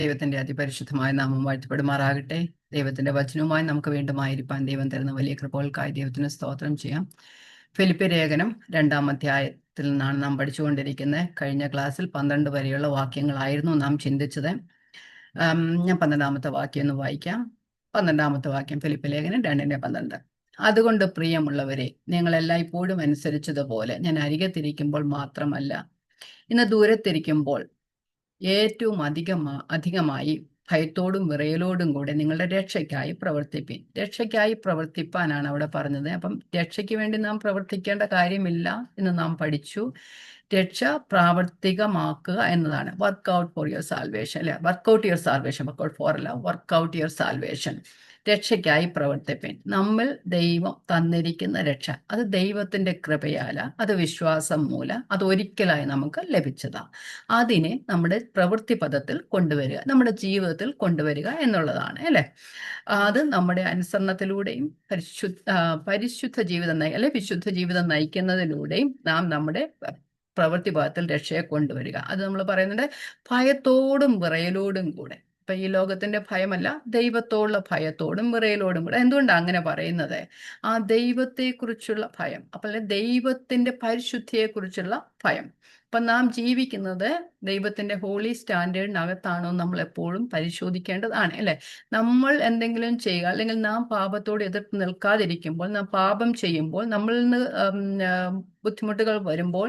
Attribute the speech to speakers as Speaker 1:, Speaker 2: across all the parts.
Speaker 1: ദൈവത്തിന്റെ അതിപരിശുദ്ധമായ നാമം വാഴ്ത്തപ്പെടുമാറാകട്ടെ. ദൈവത്തിന്റെ വചനവുമായി നമുക്ക് വീണ്ടും ആയിരിക്കാൻ ദൈവം തരുന്ന വലിയ കൃപകൾക്കായി ദൈവത്തിന് സ്തോത്രം ചെയ്യാം. ഫിലിപ്പി ലേഖനം 2-ാം അധ്യായത്തിൽ നിന്നാണ് നാം പഠിച്ചുകൊണ്ടിരിക്കുന്നത്. കഴിഞ്ഞ ക്ലാസ്സിൽ 12 വരെയുള്ള വാക്യങ്ങളായിരുന്നു നാം ചിന്തിച്ചത്. ഞാൻ 12-ാമത്തെ വാക്യം ഒന്ന് വായിക്കാം. 12-ാമത്തെ വാക്യം, ഫിലിപ്പി ലേഖനം 2:12. അതുകൊണ്ട് പ്രിയമുള്ളവരെ, നിങ്ങൾ എല്ലായ്പ്പോഴും അനുസരിച്ചതുപോലെ ഞാൻ അരികത്തിരിക്കുമ്പോൾ മാത്രമല്ല, ഇന്ന് ദൂരത്തിരിക്കുമ്പോൾ ഏറ്റവും അധികമായി ഭയത്തോടും വിറയലോടും കൂടെ നിങ്ങളുടെ രക്ഷയ്ക്കായി പ്രവർത്തിപ്പിൻ. രക്ഷയ്ക്കായി പ്രവർത്തിപ്പാനാണ് അവിടെ പറഞ്ഞത്. അപ്പം രക്ഷയ്ക്ക് വേണ്ടി നാം പ്രവർത്തിക്കേണ്ട കാര്യമില്ല എന്ന് നാം പഠിച്ചു. രക്ഷ പ്രാവർത്തികമാക്കുക എന്നതാണ്. Work out for your salvation, അല്ലെ? Work out your salvation, work out for അല്ല, വർക്ക്ഔട്ട് യുവർ സാൽവേഷൻ. രക്ഷയ്ക്കായി പ്രവർത്തിപ്പിൻ. നമ്മൾ ദൈവം തന്നിരിക്കുന്ന രക്ഷ, അത് ദൈവത്തിന്റെ കൃപയാല, അത് വിശ്വാസം മൂലം, അത് ഒരിക്കലായി നമുക്ക് ലഭിച്ചതാ. അതിനെ നമ്മുടെ പ്രവൃത്തി പദത്തിൽ കൊണ്ടുവരിക, നമ്മുടെ ജീവിതത്തിൽ കൊണ്ടുവരിക എന്നുള്ളതാണ്, അല്ലെ? അത് നമ്മുടെ അനുസരണത്തിലൂടെയും പരിശുദ്ധ ജീവിതം അല്ലെ വിശുദ്ധ ജീവിതം നയിക്കുന്നതിലൂടെയും നാം നമ്മുടെ പ്രവൃത്തി പദത്തിൽ രക്ഷയെ കൊണ്ടുവരിക. അത് നമ്മൾ പറയുന്നത് ഭയത്തോടും വിറയലോടും കൂടെ. ഇപ്പൊ ഈ ലോകത്തിന്റെ ഭയമല്ല, ദൈവത്തോടുള്ള ഭയത്തോടും വിറയലോടും കൂടെ. എന്തുകൊണ്ടാണ് അങ്ങനെ പറയുന്നത്? ആ ദൈവത്തെക്കുറിച്ചുള്ള ഭയം, അപ്പോൾ ദൈവത്തിന്റെ പരിശുദ്ധിയെക്കുറിച്ചുള്ള ഭയം. അപ്പൊ നാം ജീവിക്കുന്നത് ദൈവത്തിന്റെ ഹോളി സ്റ്റാൻഡേർഡിനകത്താണോ നമ്മൾ എപ്പോഴും പരിശോധിക്കേണ്ടതാണ്, അല്ലെ? നമ്മൾ എന്തെങ്കിലും ചെയ്യുക, അല്ലെങ്കിൽ നാം പാപത്തോട് എതിർത്ത് നിൽക്കാതിരിക്കുമ്പോൾ, നാം പാപം ചെയ്യുമ്പോൾ, നമ്മളിൽ നിന്ന് ബുദ്ധിമുട്ടുകൾ വരുമ്പോൾ,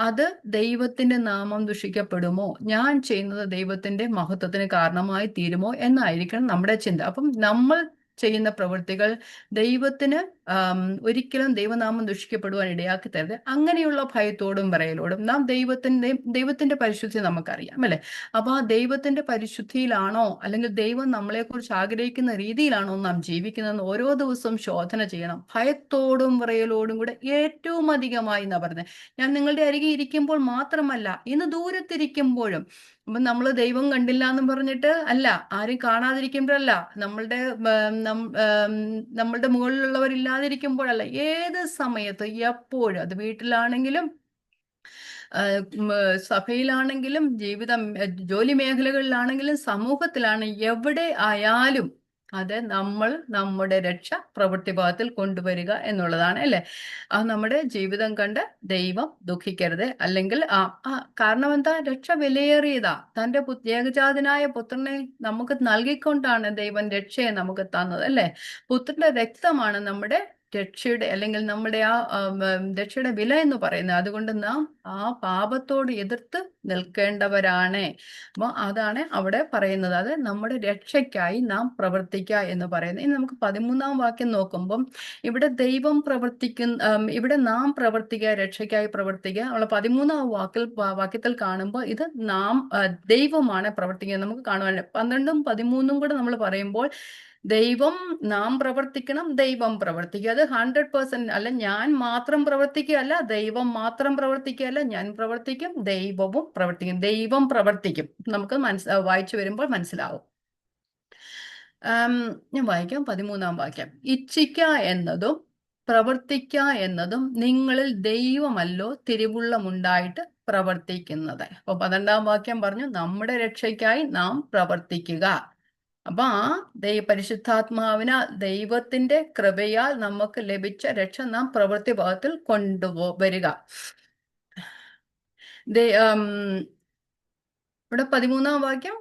Speaker 1: അത് ദൈവത്തിന്റെ നാമം ദുഷിക്കപ്പെടുമോ, ഞാൻ ചെയ്യുന്നത് ദൈവത്തിന്റെ മഹത്വത്തിന് കാരണമായി തീരുമോ എന്നായിരിക്കണം നമ്മുടെ ചിന്ത. അപ്പം നമ്മൾ ചെയ്യുന്ന പ്രവൃത്തികൾ ദൈവത്തിന് ഒരിക്കലും ദൈവനാമം ദുഷിക്കപ്പെടുവാൻ ഇടയാക്കി തരുത്. അങ്ങനെയുള്ള ഭയത്തോടും വിറയലോടും നാം ദൈവത്തിന്റെ പരിശുദ്ധി നമുക്കറിയാം, അല്ലെ? അപ്പൊ ആ ദൈവത്തിന്റെ പരിശുദ്ധിയിലാണോ, അല്ലെങ്കിൽ ദൈവം നമ്മളെക്കുറിച്ച് ആഗ്രഹിക്കുന്ന രീതിയിലാണോ നാം ജീവിക്കുന്നതെന്ന് ഓരോ ദിവസവും ശോധന ചെയ്യണം. ഭയത്തോടും വിറയലോടും കൂടെ ഏറ്റവും അധികമായി എന്നാ പറഞ്ഞത്. ഞാൻ നിങ്ങളുടെ അരികെ ഇരിക്കുമ്പോൾ മാത്രമല്ല, ഇന്ന് ദൂരത്തിരിക്കുമ്പോഴും. അപ്പൊ നമ്മൾ ദൈവം കണ്ടില്ല എന്ന് പറഞ്ഞിട്ട് അല്ല, ആരും കാണാതിരിക്കുമ്പോഴല്ല, നമ്മളുടെ മുകളിലുള്ളവരില്ലാതിരിക്കുമ്പോഴല്ല, ഏത് സമയത്ത് എപ്പോഴും, അത് വീട്ടിലാണെങ്കിലും സഭയിലാണെങ്കിലും ജോലി മേഖലകളിലാണെങ്കിലും സമൂഹത്തിലാണ്, എവിടെ ആയാലും അത് നമ്മൾ നമ്മുടെ രക്ഷ പ്രവൃത്തിഭാഗത്തിൽ കൊണ്ടുവരിക എന്നുള്ളതാണ്, അല്ലെ? ആ നമ്മുടെ ജീവിതം കണ്ട് ദൈവം ദുഃഖിക്കരുത്. അല്ലെങ്കിൽ കാരണം എന്താ? രക്ഷ വിലയേറിയതാ. തന്റെ ഏകജാതനായ പുത്രനെ നമുക്ക് നൽകിക്കൊണ്ടാണ് ദൈവം രക്ഷയെ നമുക്ക് തന്നത്, അല്ലെ? പുത്രന്റെ രക്തമാണ് നമ്മുടെ രക്ഷയുടെ, അല്ലെങ്കിൽ നമ്മുടെ രക്ഷയുടെ വില എന്ന് പറയുന്നത്. അതുകൊണ്ട് നാം ആ പാപത്തോട് എതിർത്ത് നിൽക്കേണ്ടവരാണ്. അപ്പൊ അതാണ് അവിടെ പറയുന്നത്. അത് നമ്മുടെ രക്ഷയ്ക്കായി നാം പ്രവർത്തിക്കുക എന്ന് പറയുന്നത്. ഇനി നമുക്ക് 13-ാം വാക്യം നോക്കുമ്പം ഇവിടെ ദൈവം ഇവിടെ നാം പ്രവർത്തിക്കുക, രക്ഷയ്ക്കായി പ്രവർത്തിക്കുക. നമ്മൾ 13-ാം വാക്യത്തിൽ കാണുമ്പോൾ ഇത് ദൈവമാണ് പ്രവർത്തിക്കുന്നത് നമുക്ക് കാണുവാൻ. 12-ഉം 13-ഉം കൂടെ നമ്മൾ പറയുമ്പോൾ ദൈവം, നാം പ്രവർത്തിക്കണം, ദൈവം പ്രവർത്തിക്കുക. അത് 100% അല്ല, ഞാൻ മാത്രം പ്രവർത്തിക്കുകയല്ല, ദൈവം മാത്രം പ്രവർത്തിക്കുകയല്ല, ഞാൻ പ്രവർത്തിക്കും, ദൈവവും പ്രവർത്തിക്കും. ദൈവം പ്രവർത്തിക്കും, നമുക്ക് വായിച്ചു വരുമ്പോൾ മനസ്സിലാവും. ഞാൻ വായിക്കാം 13-ാം വാക്യം. ഇച്ഛിക്ക എന്നതും പ്രവർത്തിക്ക എന്നതും നിങ്ങളിൽ ദൈവമല്ലോ തിരുവുള്ളമുണ്ടായിട്ട് പ്രവർത്തിക്കുന്നത്. അപ്പൊ 12-ാം വാക്യം പറഞ്ഞു നമ്മുടെ രക്ഷയ്ക്കായി നാം പ്രവർത്തിക്കുക. അപ്പൊ ആ പരിശുദ്ധാത്മാവിനാൽ, ദൈവത്തിന്റെ കൃപയാൽ നമുക്ക് ലഭിച്ച രക്ഷ നാം പ്രവൃത്തി ഭാഗത്തിൽ കൊണ്ടുവരിക. ഇവിടെ 13-ാം വാക്യം,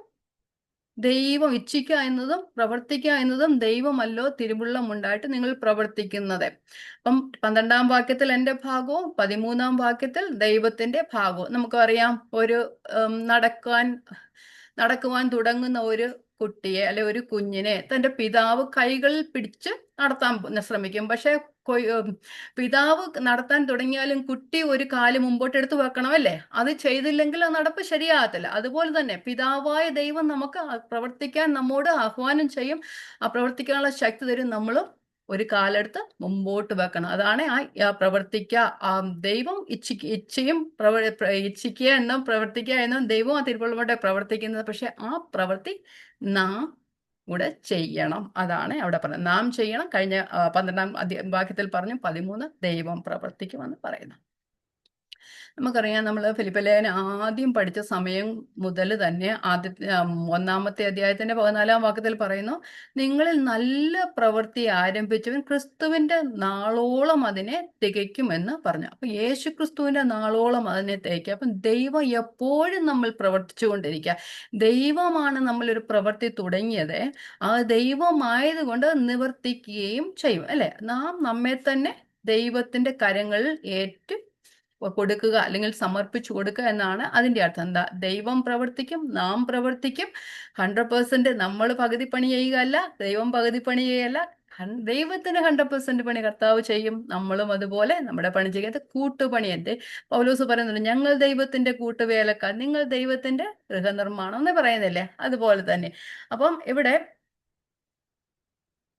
Speaker 1: ദൈവം ഇച്ഛിക്കുക എന്നതും പ്രവർത്തിക്കുക എന്നതും ദൈവമല്ലോ തിരുവുള്ളമുണ്ടായിട്ട് നിങ്ങൾ പ്രവർത്തിക്കുന്നത്. അപ്പം 12-ാം വാക്യത്തിൽ എൻ്റെ ഭാഗവും 13-ാം വാക്യത്തിൽ ദൈവത്തിന്റെ ഭാഗവും. നമുക്കറിയാം, ഒരു നടക്കുവാൻ തുടങ്ങുന്ന ഒരു കുട്ടിയെ, അല്ലെ ഒരു കുഞ്ഞിനെ തന്റെ പിതാവ് കൈകളിൽ പിടിച്ച് നടത്താൻ ശ്രമിക്കും. പക്ഷെ പിതാവ് നടത്താൻ തുടങ്ങിയാലും കുട്ടി ഒരു കാല് മുമ്പോട്ട് എടുത്ത് വെക്കണം, അല്ലേ? അത് ചെയ്തില്ലെങ്കിൽ ആ നടപ്പ് ശരിയാകത്തില്ല. അതുപോലെ തന്നെ പിതാവായ ദൈവം നമുക്ക് പ്രവർത്തിക്കാൻ നമ്മോട് ആഹ്വാനം ചെയ്യും. ആ പ്രവർത്തിക്കാനുള്ള ശക്തി തരും. നമ്മളും ഒരു കാലെടുത്ത് മുമ്പോട്ട് വെക്കണം. അതാണ് ദൈവം ഇച്ഛിക്കുക എന്നും പ്രവർത്തിക്കുക എന്നും ദൈവം ആ തിരുവള്ളോടെ പ്രവർത്തിക്കുന്നത്. പക്ഷെ ആ പ്രവൃത്തി നാം കൂടെ ചെയ്യണം. അതാണ് അവിടെ പറയുന്നത്. നാം ചെയ്യണം. കഴിഞ്ഞ 12-ാം വാക്യത്തിൽ പറഞ്ഞു 13 ദൈവം പ്രവർത്തിക്കുമെന്ന് പറയുന്നു. നമുക്കറിയാം, നമ്മൾ ഫിലിപ്പി ലേഖനം ആദ്യം പഠിച്ച സമയം മുതൽ തന്നെ ഒന്നാമത്തെ അധ്യായത്തിന്റെ 14-ാം വാക്യത്തിൽ പറയുന്നു, നിങ്ങളിൽ നല്ല പ്രവൃത്തി ആരംഭിച്ചവൻ ക്രിസ്തുവിന്റെ നാളോളം അതിനെ തികയ്ക്കുമെന്ന് പറഞ്ഞു. അപ്പൊ യേശു ക്രിസ്തുവിന്റെ നാളോളം അതിനെ തികയ്ക്കുക. അപ്പം ദൈവം എപ്പോഴും നമ്മൾ പ്രവർത്തിച്ചുകൊണ്ടിരിക്കുക. ദൈവമാണ് നമ്മളൊരു പ്രവൃത്തി തുടങ്ങിയത്, ആ ദൈവമായതുകൊണ്ട് നിവർത്തിക്കുകയും ചെയ്യും, അല്ലെ? നാം നമ്മെ തന്നെ ദൈവത്തിന്റെ കരങ്ങളിൽ കൊടുക്കുക അല്ലെങ്കിൽ സമർപ്പിച്ചു കൊടുക്കുക എന്നാണ് അതിന്റെ അർത്ഥം. എന്താ? ദൈവം പ്രവർത്തിക്കും, നാം പ്രവർത്തിക്കും. 100% നമ്മൾ പകുതി പണി ചെയ്യുകയല്ല, ദൈവം പകുതി പണി ചെയ്യുകയല്ല. ദൈവത്തിന് 100% പണി കർത്താവ് ചെയ്യും, നമ്മളും അതുപോലെ നമ്മുടെ പണി ചെയ്യുന്നത് കൂട്ടുപണി. പൗലോസ് പറയുന്നുണ്ട്, ഞങ്ങൾ ദൈവത്തിന്റെ കൂട്ടുവേലക്കാർ, നിങ്ങൾ ദൈവത്തിന്റെ ഗൃഹനിർമ്മാണം എന്ന് പറയുന്നില്ലേ, അതുപോലെ തന്നെ. അപ്പം ഇവിടെ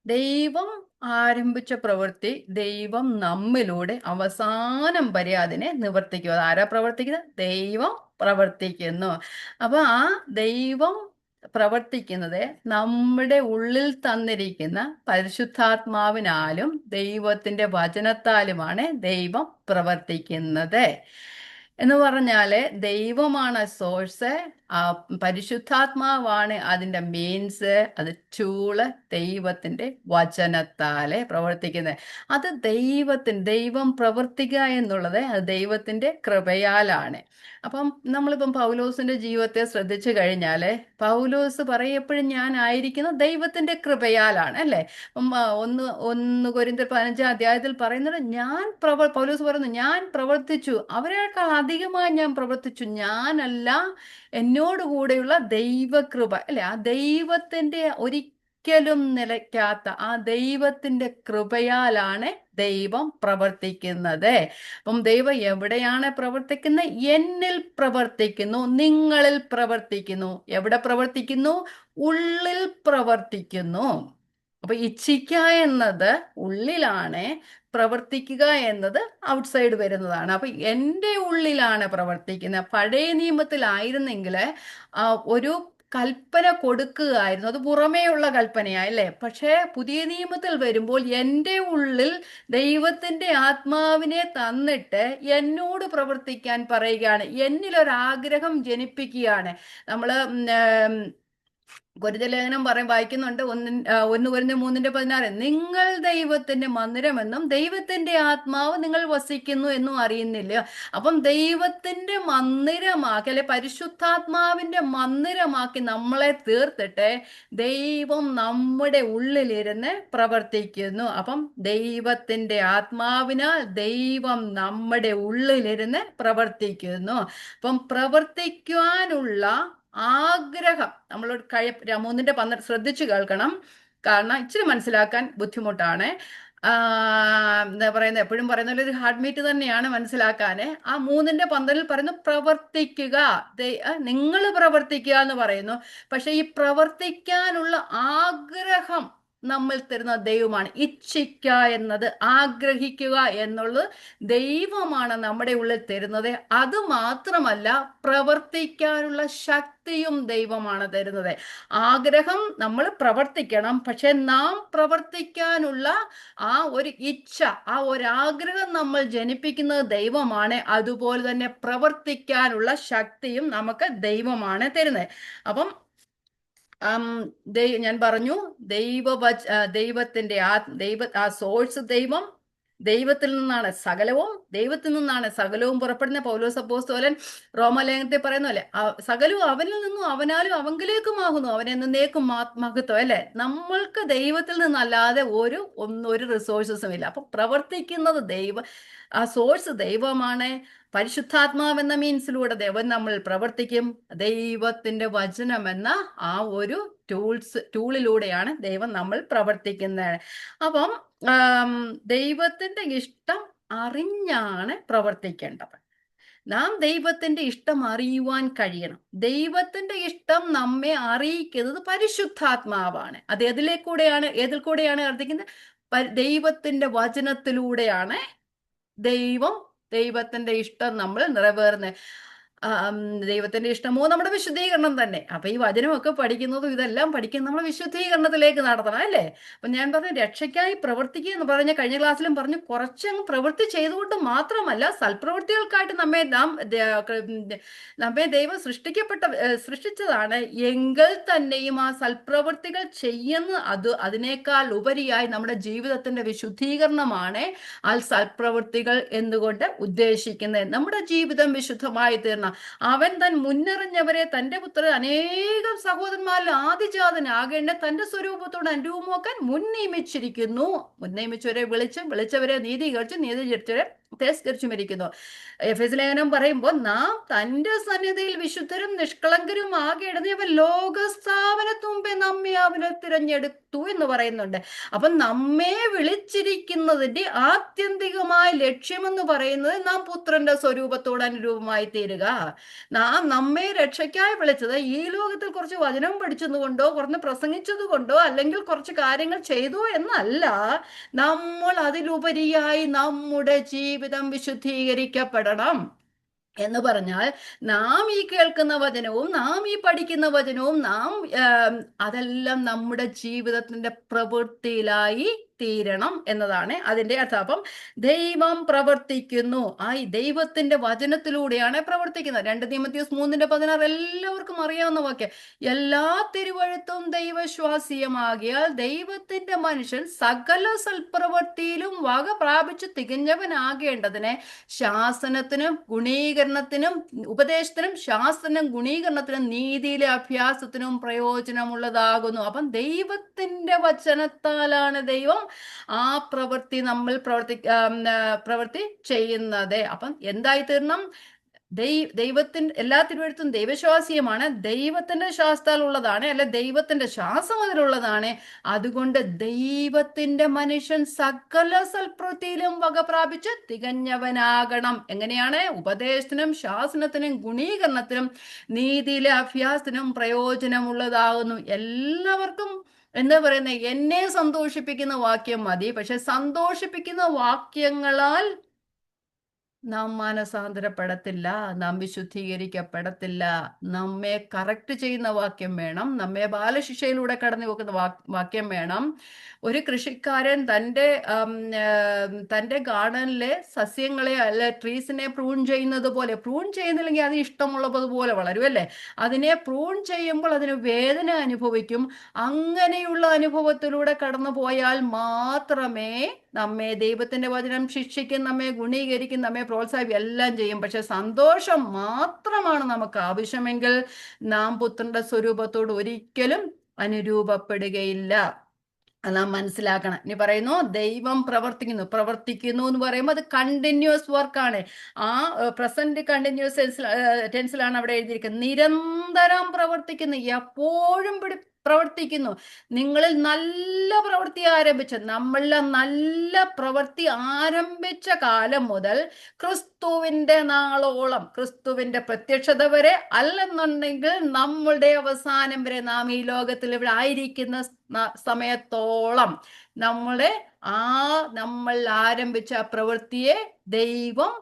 Speaker 1: ദൈവം ആരംഭിച്ച പ്രവൃത്തി ദൈവം നമ്മിലൂടെ അവസാനം വരെ അതിനെ നിവർത്തിക്കുക. ആരാ പ്രവർത്തിക്കുന്നത്? ദൈവം പ്രവർത്തിക്കുന്നു. അപ്പൊ ആ ദൈവം പ്രവർത്തിക്കുന്നത് നമ്മുടെ ഉള്ളിൽ തന്നിരിക്കുന്ന പരിശുദ്ധാത്മാവിനാലും ദൈവത്തിന്റെ വചനത്താലുമാണ് ദൈവം പ്രവർത്തിക്കുന്നത്. എന്ന് പറഞ്ഞാല് ദൈവമാണ് സോഴ്സ്, പരിശുദ്ധാത്മാവാണ് അതിന്റെ മീൻസ്, അത് ടൂള്. ദൈവത്തിന്റെ വചനത്താലെ പ്രവർത്തിക്കുന്നത്. അത് ദൈവം പ്രവർത്തിക്കുക എന്നുള്ളത് അത് ദൈവത്തിന്റെ കൃപയാലാണ്. അപ്പം നമ്മളിപ്പം പൗലോസിന്റെ ജീവിതത്തെ ശ്രദ്ധിച്ചു കഴിഞ്ഞാല് പൗലോസ് പറയപ്പോഴും ഞാൻ ആയിരിക്കുന്നത് ദൈവത്തിന്റെ കൃപയാലാണ്, അല്ലെ? ഒന്ന് കൊരിന്ത്യർ 15-ാം അധ്യായത്തിൽ പറയുന്നത്, പൗലോസ് പറയുന്നു, ഞാൻ പ്രവർത്തിച്ചു, അവരെക്കാൾ അധികമായി ഞാൻ പ്രവർത്തിച്ചു, ഞാനല്ല, എന്നോടുകൂടെയുള്ള ദൈവകൃപ, അല്ലെ? ആ ദൈവത്തിന്റെ ഒരിക്കലും നിലയ്ക്കാത്ത ആ ദൈവത്തിന്റെ കൃപയാലാണ് ദൈവം പ്രവർത്തിക്കുന്നത്. അപ്പം ദൈവം എവിടെയാണ് പ്രവർത്തിക്കുന്നത്? എന്നിൽ പ്രവർത്തിക്കുന്നു, നിങ്ങളിൽ പ്രവർത്തിക്കുന്നു. എവിടെ പ്രവർത്തിക്കുന്നു? ഉള്ളിൽ പ്രവർത്തിക്കുന്നു. അപ്പൊ ഇച്ഛിക്കുക എന്നത് ഉള്ളിലാണ്, പ്രവർത്തിക്കുക എന്നത് ഔട്ട്സൈഡ് വരുന്നതാണ്. അപ്പൊ എൻ്റെ ഉള്ളിലാണ് പ്രവർത്തിക്കുന്നത്. പഴയ നിയമത്തിലായിരുന്നെങ്കിൽ ഒരു കൽപ്പന കൊടുക്കുകയായിരുന്നു, അത് പുറമേയുള്ള കൽപ്പനയല്ലേ. പക്ഷേ പുതിയ നിയമത്തിൽ വരുമ്പോൾ എൻ്റെ ഉള്ളിൽ ദൈവത്തിന്റെ ആത്മാവിനെ തന്നിട്ട് എന്നോട് പ്രവർത്തിക്കാൻ പറയുകയാണ്, എന്നിലൊരാഗ്രഹം ജനിപ്പിക്കുകയാണ്. നമ്മള് കൊരിന്ത്യലേഖനം വായിക്കുന്നുണ്ട്, 1 കൊരിന്ത്യർ 3:16, നിങ്ങൾ ദൈവത്തിന്റെ മന്ദിരമെന്നും ദൈവത്തിന്റെ ആത്മാവ് നിങ്ങൾ വസിക്കുന്നു എന്നും അറിയുന്നില്ല. അപ്പം ദൈവത്തിന്റെ മന്ദിരമാക്കി, അല്ലെ പരിശുദ്ധാത്മാവിന്റെ മന്ദിരമാക്കി നമ്മളെ തീർത്തിട്ട് ദൈവം നമ്മുടെ ഉള്ളിലിരുന്ന് പ്രവർത്തിക്കുന്നു. അപ്പം ദൈവത്തിന്റെ ആത്മാവിനാൽ ദൈവം നമ്മുടെ ഉള്ളിലിരുന്ന് പ്രവർത്തിക്കുന്നു. അപ്പം പ്രവർത്തിക്കുവാനുള്ള ആഗ്രഹം നമ്മളോട് 3:12 ശ്രദ്ധിച്ചു കേൾക്കണം, കാരണം ഇച്ചിരി മനസ്സിലാക്കാൻ ബുദ്ധിമുട്ടാണ്. എന്താ പറയുന്നത്, എപ്പോഴും പറയുന്ന ഒരു ഹാർഡ് മീറ്റ് തന്നെയാണ് മനസ്സിലാക്കാന്. ആ 3:12 പറയുന്നു, പ്രവർത്തിക്കുക, നിങ്ങൾ പ്രവർത്തിക്കുക എന്ന് പറയുന്നു. പക്ഷെ ഈ പ്രവർത്തിക്കാനുള്ള ആഗ്രഹം നമ്മൾ തരുന്ന ദൈവമാണ്. ഇച്ഛിക്കുക എന്നത്, ആഗ്രഹിക്കുക എന്നുള്ളത് ദൈവമാണ് നമ്മുടെ ഉള്ളിൽ തരുന്നത്. അത് മാത്രമല്ല, പ്രവർത്തിക്കാനുള്ള ശക്തിയും ദൈവമാണ് തരുന്നത്. ആഗ്രഹം നമ്മൾ പ്രവർത്തിക്കണം, പക്ഷെ നാം പ്രവർത്തിക്കാനുള്ള ആ ഒരു ഇച്ഛ, ആ ഒരാഗ്രഹം നമ്മൾ ജനിപ്പിക്കുന്നത് ദൈവമാണ്. അതുപോലെ തന്നെ പ്രവർത്തിക്കാനുള്ള ശക്തിയും നമുക്ക് ദൈവമാണ് തരുന്നത്. അപ്പം ഞാൻ പറഞ്ഞു, ദൈവത്തിന്റെ ആ സോഴ്സ് ദൈവം, ദൈവത്തിൽ നിന്നാണ് സകലവും പുറപ്പെടുന്ന. പൗലോസ് അപ്പോസ്തലൻ റോമാലേഖനത്തിൽ പറയുന്ന പോലെ, സകലവും അവനിൽ നിന്നും അവനാലും അവങ്കിലേക്കുമാകുന്നു, അവൻ എന്നേക്കും മഹത്വം, അല്ലെ? നമ്മൾക്ക് ദൈവത്തിൽ നിന്നല്ലാതെ ഒരു റിസോഴ്സസും ഇല്ല. അപ്പൊ പ്രവർത്തിക്കുന്നത് ആ സോഴ്സ് ദൈവമാണ്. പരിശുദ്ധാത്മാവ് എന്ന മീൻസിലൂടെ ദൈവം നമ്മൾ പ്രവർത്തിക്കും. ദൈവത്തിന്റെ വചനം എന്ന ആ ഒരു ടൂളിലൂടെയാണ് ദൈവം നമ്മൾ പ്രവർത്തിക്കുന്നത്. അപ്പം ദൈവത്തിന്റെ ഇഷ്ടം അറിഞ്ഞാണ് പ്രവർത്തിക്കേണ്ടത്. നാം ദൈവത്തിന്റെ ഇഷ്ടം അറിയുവാൻ കഴിയണം. ദൈവത്തിന്റെ ഇഷ്ടം നമ്മെ അറിയിക്കുന്നത് പരിശുദ്ധാത്മാവാണ്. അത് ഏതിൽ കൂടെയാണ് അർത്ഥിക്കുന്നത്? ദൈവത്തിന്റെ വചനത്തിലൂടെയാണ് ദൈവത്തിന്റെ ഇഷ്ടം നമ്മൾ നിറവേറുന്നത്. ദൈവത്തിന്റെ ഇഷ്ടമോ നമ്മുടെ വിശുദ്ധീകരണം തന്നെ. അപ്പൊ ഈ വചനമൊക്കെ പഠിക്കുന്നതും ഇതെല്ലാം പഠിക്കുന്നത് നമ്മുടെ വിശുദ്ധീകരണത്തിലേക്ക് നടത്തണം അല്ലേ? അപ്പൊ ഞാൻ പറഞ്ഞു രക്ഷയ്ക്കായി പ്രവർത്തിക്കുക എന്ന് പറഞ്ഞ കഴിഞ്ഞ ക്ലാസ്സിലും പറഞ്ഞു, കുറച്ചങ്ങ് പ്രവൃത്തി ചെയ്തുകൊണ്ട് മാത്രമല്ല, സൽപ്രവൃത്തികൾക്കായിട്ട് നമ്മെ ദൈവം സൃഷ്ടിച്ചതാണ് എങ്കിൽ തന്നെയും ആ സൽപ്രവൃത്തികൾ ചെയ്യുന്ന അതിനേക്കാൾ ഉപരിയായി നമ്മുടെ ജീവിതത്തിന്റെ വിശുദ്ധീകരണമാണ് ആ സൽപ്രവൃത്തികൾ എന്നുകൊണ്ട് ഉദ്ദേശിക്കുന്നത്. നമ്മുടെ ജീവിതം വിശുദ്ധമായി തീർന്ന അവൻ താൻ മുന്നറിഞ്ഞവരെ തന്റെ പുത്രൻ അനേകം സഹോദരന്മാരിൽ ആദിജാതനാകേണ്ട തന്റെ സ്വരൂപത്തോട് അനുരൂപമാക്കാൻ മുൻനിയമിച്ചവരെ വിളിച്ചവരെ നീതീകരിച്ചവരെ തിരസ്കരിച്ചും ഇരിക്കുന്നു. എഫെസ് ലേഖനം പറയുമ്പോൾ നാം തന്റെ സന്നിധിയിൽ വിശുദ്ധരും നിഷ്കളങ്കരും ആകേണ്ടത് അവൻ ലോകസ്ഥാപനത്തിന് മുമ്പേ നമ്മെ അവനെ തിരഞ്ഞെടുത്തു എന്ന് പറയുന്നുണ്ട്. അപ്പൊ നമ്മെ വിളിച്ചിരിക്കുന്നതിന്റെ ആത്യന്തികമായ ലക്ഷ്യമെന്ന് പറയുന്നത് നാം പുത്രന്റെ സ്വരൂപത്തോട് അനുരൂപമായി തീരുക. നമ്മെ രക്ഷയ്ക്കായി വിളിച്ചത് ഈ ലോകത്തിൽ കുറച്ച് വചനം പഠിച്ചതുകൊണ്ടോ കുറച്ച് പ്രസംഗിച്ചതുകൊണ്ടോ അല്ലെങ്കിൽ കുറച്ച് കാര്യങ്ങൾ ചെയ്തു എന്നല്ല. നമ്മൾ അതിലുപരിയായി നമ്മുടെ ജീവിതം വിശുദ്ധീകരിക്കപ്പെടണം എന്ന് പറഞ്ഞാൽ നാം ഈ കേൾക്കുന്ന വചനവും നാം ഈ പഠിക്കുന്ന വചനവും അതെല്ലാം നമ്മുടെ ജീവിതത്തിന്റെ പ്രവൃത്തിയിലായി തീരണം എന്നതാണ് അതിന്റെ അർത്ഥം. അപ്പം ദൈവം പ്രവർത്തിക്കുന്നു, ദൈവത്തിന്റെ വചനത്തിലൂടെയാണ് പ്രവർത്തിക്കുന്നത്. 2 തീമോഥെയോസ് 3:16 എല്ലാവർക്കും അറിയാവുന്ന വാക്യം. എല്ലാ തിരുവഴുത്തും ദൈവശ്വാസീയമാകിയാൽ ദൈവത്തിന്റെ മനുഷ്യൻ സകല സൽപ്രവൃത്തിയിലും വക പ്രാപിച്ച് തികഞ്ഞവനാകേണ്ടതിന് ശാസനത്തിനും ഗുണീകരണത്തിനും ഉപദേശത്തിനും ശാസ്ത്രനും ഗുണീകരണത്തിനും നീതിയിലെ അഭ്യാസത്തിനും പ്രയോജനമുള്ളതാകുന്നു. അപ്പം ദൈവത്തിന്റെ വചനത്താലാണ് ദൈവം ആ പ്രവൃത്തി ചെയ്യുന്നത്. അപ്പം എന്തായി തീർണം? ദൈവത്തിന്റെ എല്ലാ തിരുവഴുത്തും ദൈവശ്വാസീയമാണ്, ദൈവത്തിന്റെ ശാസ്ത്രത്താൽ ഉള്ളതാണ്, അല്ലെ ദൈവത്തിന്റെ ശ്വാസം അതിലുള്ളതാണ്. അതുകൊണ്ട് ദൈവത്തിന്റെ മനുഷ്യൻ സകല സൽപ്രവൃത്തിയിലും വക പ്രാപിച്ച് തികഞ്ഞവനാകണം. എങ്ങനെയാണ്? ഉപദേശത്തിനും ശാസനത്തിനും ഗുണീകരണത്തിനും നീതിയിലെ അഭ്യാസത്തിനും പ്രയോജനമുള്ളതാകുന്നു. എല്ലാവർക്കും എന്താ പറയുന്നത്? എന്നെ സന്തോഷിപ്പിക്കുന്ന വാക്യം മതി. പക്ഷെ സന്തോഷിപ്പിക്കുന്ന വാക്യങ്ങളാൽ നാം മാനസാന്തരപ്പെടത്തില്ല, നാം വിശുദ്ധീകരിക്കപ്പെടത്തില്ല. നമ്മെ കറക്റ്റ് ചെയ്യുന്ന വാക്യം വേണം, നമ്മെ ബാലശിക്ഷയിലൂടെ കടന്നു പോകുന്ന വാക്യം വേണം. ഒരു കൃഷിക്കാരൻ തൻ്റെ ഗാർഡനിലെ സസ്യങ്ങളെ അല്ലെ ട്രീസിനെ പ്രൂൺ ചെയ്യുന്നത് പോലെ, പ്രൂൺ ചെയ്യുന്നില്ലെങ്കിൽ അത് ഇഷ്ടമുള്ളതുപോലെ വളരുമല്ലേ. അതിനെ പ്രൂൺ ചെയ്യുമ്പോൾ അതിന് വേദന അനുഭവിക്കും. അങ്ങനെയുള്ള അനുഭവത്തിലൂടെ കടന്നു പോയാൽ മാത്രമേ നമ്മെ ദൈവത്തിന്റെ വചനം ശിക്ഷിക്കും, നമ്മെ ഗുണീകരിക്കും, നമ്മെ പ്രോത്സാഹിപ്പിക്കും, എല്ലാം ചെയ്യും. പക്ഷെ സന്തോഷം മാത്രമാണ് നമുക്ക് ആവശ്യമെങ്കിൽ നാം പുത്രന്റെ സ്വരൂപത്തോട് ഒരിക്കലും അനുരൂപപ്പെടുകയില്ല. നാം മനസ്സിലാക്കണം. ഇനി പറയുന്നു ദൈവം പ്രവർത്തിക്കുന്നു എന്ന് പറയുമ്പോൾ അത് കണ്ടിന്യൂസ് വർക്കാണ്. ആ പ്രസന്റ് കണ്ടിന്യൂസ് ടെൻസിലാണ് അവിടെ എഴുതിയിരിക്കുന്നത്. നിരന്തരം പ്രവർത്തിക്കുന്നു, എപ്പോഴും പ്രവർത്തിക്കുന്നു. നിങ്ങളിൽ നല്ല പ്രവൃത്തി നമ്മളിലെ നല്ല പ്രവൃത്തി ആരംഭിച്ച കാലം മുതൽ ക്രിസ്തുവിന്റെ നാളോളം, ക്രിസ്തുവിന്റെ പ്രത്യക്ഷത വരെ, അല്ലെന്നുണ്ടെങ്കിൽ നമ്മളുടെ അവസാനം വരെ, നാം ഈ ലോകത്തിൽ ഇവിടെ ആയിരിക്കുന്ന സമയത്തോളം നമ്മൾ ആരംഭിച്ച പ്രവൃത്തിയെ ദൈവം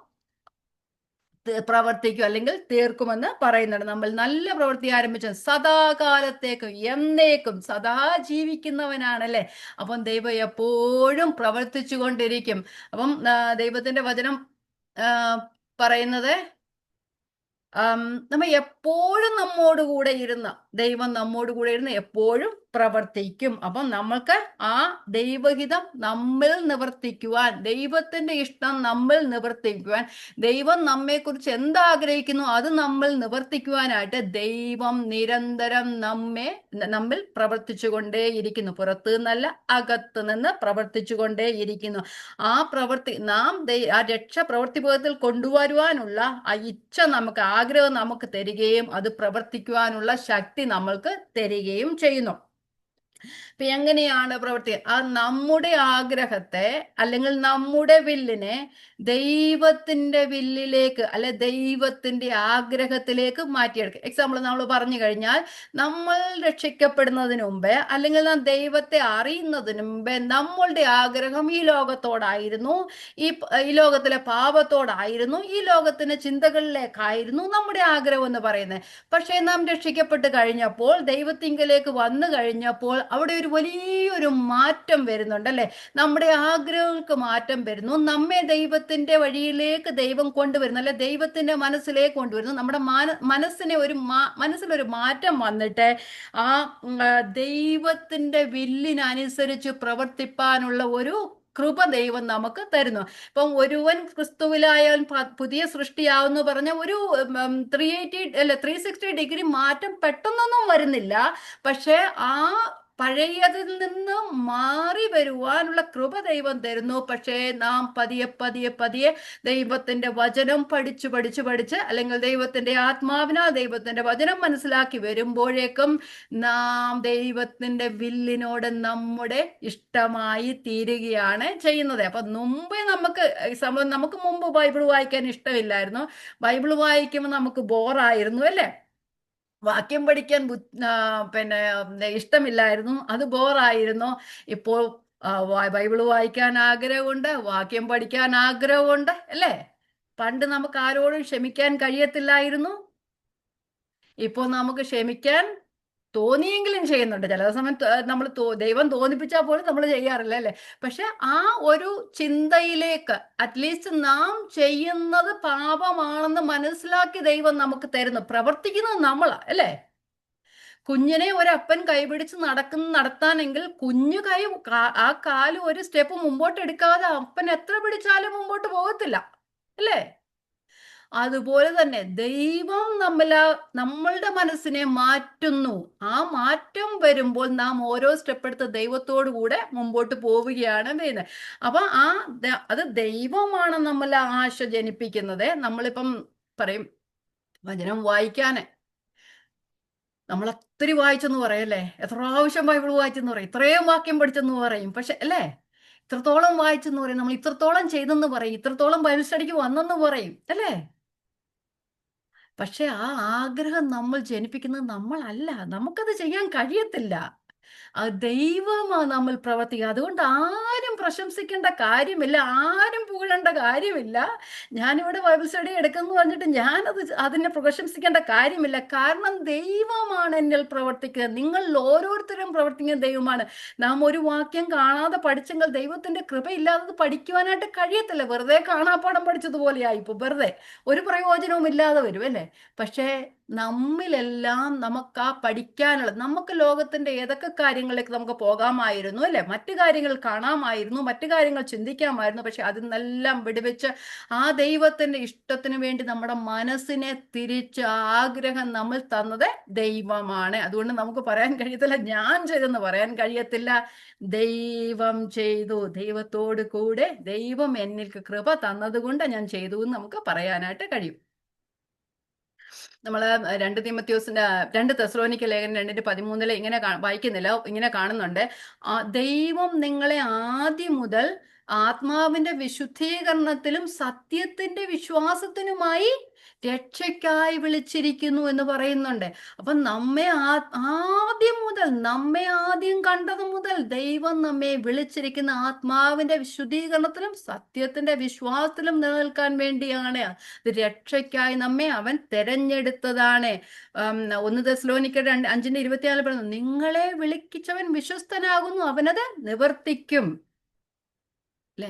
Speaker 1: പ്രവർത്തിക്കും അല്ലെങ്കിൽ തീർക്കുമെന്ന് പറയുന്നുണ്ട്. നമ്മൾ നല്ല പ്രവൃത്തി ആരംഭിച്ച സദാകാലത്തേക്കും എന്നേക്കും സദാ ജീവിക്കുന്നവനാണല്ലേ. അപ്പം ദൈവം എപ്പോഴും പ്രവർത്തിച്ചു കൊണ്ടിരിക്കും. അപ്പം ദൈവത്തിന്റെ വചനം പറയുന്നത് നമ്മ എപ്പോഴും നമ്മോടുകൂടെ ഇരുന്ന ദൈവം നമ്മോടുകൂടെ ഇരുന്ന് എപ്പോഴും പ്രവർത്തിക്കും. അപ്പം നമ്മൾക്ക് ആ ദൈവഹിതം നമ്മിൽ നിവർത്തിക്കുവാൻ, ദൈവത്തിന്റെ ഇഷ്ടം നമ്മിൽ നിവർത്തിക്കുവാൻ, ദൈവം നമ്മെക്കുറിച്ച് എന്താഗ്രഹിക്കുന്നു അത് നമ്മിൽ നിവർത്തിക്കുവാനായിട്ട് ദൈവം നിരന്തരം നമ്മിൽ പ്രവർത്തിച്ചു കൊണ്ടേയിരിക്കുന്നു. പുറത്തു നിന്നല്ല, അകത്ത് നിന്ന് പ്രവർത്തിച്ചു കൊണ്ടേയിരിക്കുന്നു. ആ പ്രവൃത്തി ആ രക്ഷ പ്രവൃത്തിപഥത്തിൽ കൊണ്ടുവരുവാനുള്ള ആ ഇച്ഛ നമുക്ക്, ആഗ്രഹം നമുക്ക് തരികയും അത് പ്രവർത്തിക്കുവാനുള്ള ശക്തി നമ്മൾക്ക് തരികയും ചെയ്യുന്നു. അപ്പൊ എങ്ങനെയാണ് പ്രവൃത്തി? ആ നമ്മുടെ ആഗ്രഹത്തെ അല്ലെങ്കിൽ നമ്മുടെ വില്ലിനെ ദൈവത്തിന്റെ വില്ലിലേക്ക് അല്ലെ ദൈവത്തിന്റെ ആഗ്രഹത്തിലേക്ക് മാറ്റിയെടുക്കുക. എക്സാമ്പിൾ നമ്മൾ പറഞ്ഞു കഴിഞ്ഞാൽ, നമ്മൾ രക്ഷിക്കപ്പെടുന്നതിന് മുമ്പേ അല്ലെങ്കിൽ നാം ദൈവത്തെ അറിയുന്നതിന് മുമ്പേ നമ്മളുടെ ആഗ്രഹം ഈ ലോകത്തോടായിരുന്നു, ഈ ലോകത്തിലെ പാപത്തോടായിരുന്നു, ഈ ലോകത്തിന്റെ ചിന്തകളിലേക്കായിരുന്നു നമ്മുടെ ആഗ്രഹം എന്ന് പറയുന്നത്. പക്ഷേ നാം രക്ഷിക്കപ്പെട്ട് കഴിഞ്ഞപ്പോൾ, ദൈവത്തിങ്കലേക്ക് വന്നു കഴിഞ്ഞപ്പോൾ അവിടെ ഒരു വലിയൊരു മാറ്റം വരുന്നുണ്ട് അല്ലെ. നമ്മുടെ ആഗ്രഹങ്ങൾക്ക് മാറ്റം വരുന്നു, നമ്മെ ദൈവത്തിന്റെ വഴിയിലേക്ക് ദൈവം കൊണ്ടുവരുന്നു അല്ലെ, ദൈവത്തിന്റെ മനസ്സിലേക്ക് കൊണ്ടുവരുന്നു. നമ്മുടെ മനസ്സിനെ മനസ്സിലൊരു മാറ്റം വന്നിട്ട് ആ ദൈവത്തിന്റെ വില്ലിനനുസരിച്ച് പ്രവർത്തിപ്പാനുള്ള ഒരു കൃപ ദൈവം നമുക്ക് തരുന്നു. ഇപ്പം ഒരുവൻ ക്രിസ്തുവിലായാൽ പുതിയ സൃഷ്ടിയാവെന്ന് പറഞ്ഞ ഒരു 360 മാറ്റം പെട്ടെന്നൊന്നും വരുന്നില്ല. പക്ഷെ ആ പഴയതിൽ നിന്ന് മാറി വരുവാനുള്ള കൃപ ദൈവം തരുന്നു. പക്ഷേ നാം പതിയെ പതിയെ പതിയെ ദൈവത്തിന്റെ വചനം പഠിച്ച് അല്ലെങ്കിൽ ദൈവത്തിന്റെ ആത്മാവിനാൽ ദൈവത്തിന്റെ വചനം മനസ്സിലാക്കി വരുമ്പോഴേക്കും നാം ദൈവത്തിന്റെ വില്ലിനോട് നമ്മുടെ ഇഷ്ടമായി തീരുകയാണ് ചെയ്യുന്നത്. അപ്പൊ മുമ്പേ നമുക്ക് മുമ്പ് ബൈബിൾ വായിക്കാൻ ഇഷ്ടമില്ലായിരുന്നു. ബൈബിൾ വായിക്കുമ്പോൾ നമുക്ക് ബോറായിരുന്നു അല്ലേ. വാക്യം പഠിക്കാൻ പിന്നെ ഇഷ്ടമില്ലായിരുന്നു, അത് ബോറായിരുന്നു. ഇപ്പോൾ ബൈബിള് വായിക്കാൻ ആഗ്രഹമുണ്ട്, വാക്യം പഠിക്കാൻ ആഗ്രഹമുണ്ട് അല്ലേ. പണ്ട് നമുക്ക് ആരോടും ക്ഷമിക്കാൻ കഴിയത്തില്ലായിരുന്നു, ഇപ്പോൾ നമുക്ക് ക്ഷമിക്കാൻ തോന്നിയെങ്കിലും ചെയ്യുന്നുണ്ട്. ചില സമയം നമ്മൾ ദൈവം തോന്നിപ്പിച്ചാൽ പോലും നമ്മൾ ചെയ്യാറില്ല അല്ലേ. പക്ഷെ ആ ഒരു ചിന്തയിലേക്ക് അറ്റ്ലീസ്റ്റ് നാം ചെയ്യുന്നത് പാപമാണെന്ന് മനസ്സിലാക്കി ദൈവം നമുക്ക് തരുന്നു. പ്രവർത്തിക്കുന്നത് നമ്മളാ അല്ലേ. കുഞ്ഞിനെ ഒരപ്പൻ കൈപിടിച്ച് നടത്താനെങ്കിൽ കുഞ്ഞു ആ കാല് ഒരു സ്റ്റെപ്പ് മുമ്പോട്ട് എടുക്കാതെ അപ്പൻ എത്ര പിടിച്ചാലും മുമ്പോട്ട് പോകത്തില്ല അല്ലേ. അതുപോലെ തന്നെ ദൈവം നമ്മളുടെ മനസ്സിനെ മാറ്റുന്നു. ആ മാറ്റം വരുമ്പോൾ നാം ഓരോ സ്റ്റെപ്പ് എടുത്ത് ദൈവത്തോടു കൂടെ മുമ്പോട്ട് പോവുകയാണ് ചെയ്യുന്നത്. അപ്പൊ അത് ദൈവമാണ് നമ്മൾ ആശ ജനിപ്പിക്കുന്നത്. നമ്മളിപ്പം പറയും വചനം വായിക്കാന് നമ്മൾ ഒത്തിരി വായിച്ചെന്ന് പറയല്ലേ, എത്ര പ്രാവശ്യം ബൈബിൾ വായിച്ചെന്ന് പറയും, ഇത്രയും വാക്യം പഠിച്ചെന്ന് പറയും. പക്ഷെ അല്ലേ, ഇത്രത്തോളം വായിച്ചെന്ന് പറയും, നമ്മൾ ഇത്രത്തോളം ചെയ്തെന്ന് പറയും, ഇത്രത്തോളം ബൈബിൾ സ്റ്റഡിക്ക് വന്നെന്ന് പറയും അല്ലേ. പക്ഷെ ആ ആഗ്രഹം നമ്മൾ ജനിപ്പിക്കുന്നത് നമ്മളല്ല, നമുക്കത് ചെയ്യാൻ കഴിയത്തില്ല. ദൈവമാണ് നമ്മൾ പ്രവർത്തിക്കുക. അതുകൊണ്ട് ആരും പ്രശംസിക്കേണ്ട കാര്യമില്ല, ആരും പുകഴേണ്ട കാര്യമില്ല. ഞാനിവിടെ ബൈബിൾ സ്റ്റഡി എടുക്കുന്നു പറഞ്ഞിട്ട് അതിനെ പ്രശംസിക്കേണ്ട കാര്യമില്ല. കാരണം ദൈവമാണ് എന്നിൽ പ്രവർത്തിക്കുന്നത്. നിങ്ങൾ ഓരോരുത്തരും പ്രവർത്തിക്കുന്ന ദൈവമാണ്. നാം ഒരു വാക്യം കാണാതെ പഠിച്ചെങ്കിൽ ദൈവത്തിന്റെ കൃപയില്ലാതെ പഠിക്കുവാനായിട്ട് കഴിയത്തില്ല. വെറുതെ കാണാപ്പാടം പഠിച്ചതുപോലെയായി ഇപ്പൊ, വെറുതെ ഒരു പ്രയോജനവും ഇല്ലാതെ വരും അല്ലേ. പക്ഷേ നമ്മിലെല്ലാം നമുക്ക് ആ പഠിക്കാനുള്ള, നമുക്ക് ലോകത്തിന്റെ ഏതൊക്കെ കാര്യങ്ങളിലേക്ക് നമുക്ക് പോകാമായിരുന്നു അല്ലെ, മറ്റു കാര്യങ്ങൾ കാണാമായിരുന്നു, മറ്റു കാര്യങ്ങൾ ചിന്തിക്കാമായിരുന്നു. പക്ഷെ അതിനെല്ലാം വിടുവെച്ച് ആ ദൈവത്തിന്റെ ഇഷ്ടത്തിന് വേണ്ടി നമ്മുടെ മനസ്സിനെ തിരിച്ച് ആഗ്രഹം നമ്മൾ തന്നത് ദൈവമാണ്. അതുകൊണ്ട് നമുക്ക് പറയാൻ കഴിയത്തില്ല ഞാൻ ചെയ്തെന്ന് പറയാൻ കഴിയത്തില്ല. ദൈവം ചെയ്തു, ദൈവത്തോട് കൂടെ ദൈവം എന്നിൽ കൃപ തന്നതുകൊണ്ട് ഞാൻ ചെയ്തു എന്ന് നമുക്ക് പറയാനായിട്ട് കഴിയും. നമ്മള് 2 തെസ്സലോനിക്ക ലേഖനം 2:13 ഇങ്ങനെ വായിക്കുന്നില്ല, ഇങ്ങനെ കാണുന്നുണ്ട്. ദൈവം നിങ്ങളെ ആദ്യം മുതൽ ആത്മാവിന്റെ വിശുദ്ധീകരണത്തിലും സത്യത്തിന്റെ വിശ്വാസത്തിനുമായി രക്ഷയ്ക്കായി വിളിച്ചിരിക്കുന്നു എന്ന് പറയുന്നുണ്ട്. അപ്പൊ നമ്മെ ആദ്യം കണ്ടത് മുതൽ ദൈവം നമ്മെ വിളിച്ചിരിക്കുന്ന ആത്മാവിന്റെ വിശുദ്ധീകരണത്തിലും സത്യത്തിന്റെ വിശ്വാസത്തിലും നിലനിൽക്കാൻ വേണ്ടിയാണ്. ഇത് രക്ഷയ്ക്കായി നമ്മെ അവൻ തെരഞ്ഞെടുത്തതാണ്. 1 തെസ്സലോനിക്കർ 5:24 പറയുന്നു, നിങ്ങളെ വിളിച്ചവൻ വിശ്വസ്തനാകുന്നു, അവനത് നിവർത്തിക്കും അല്ലെ.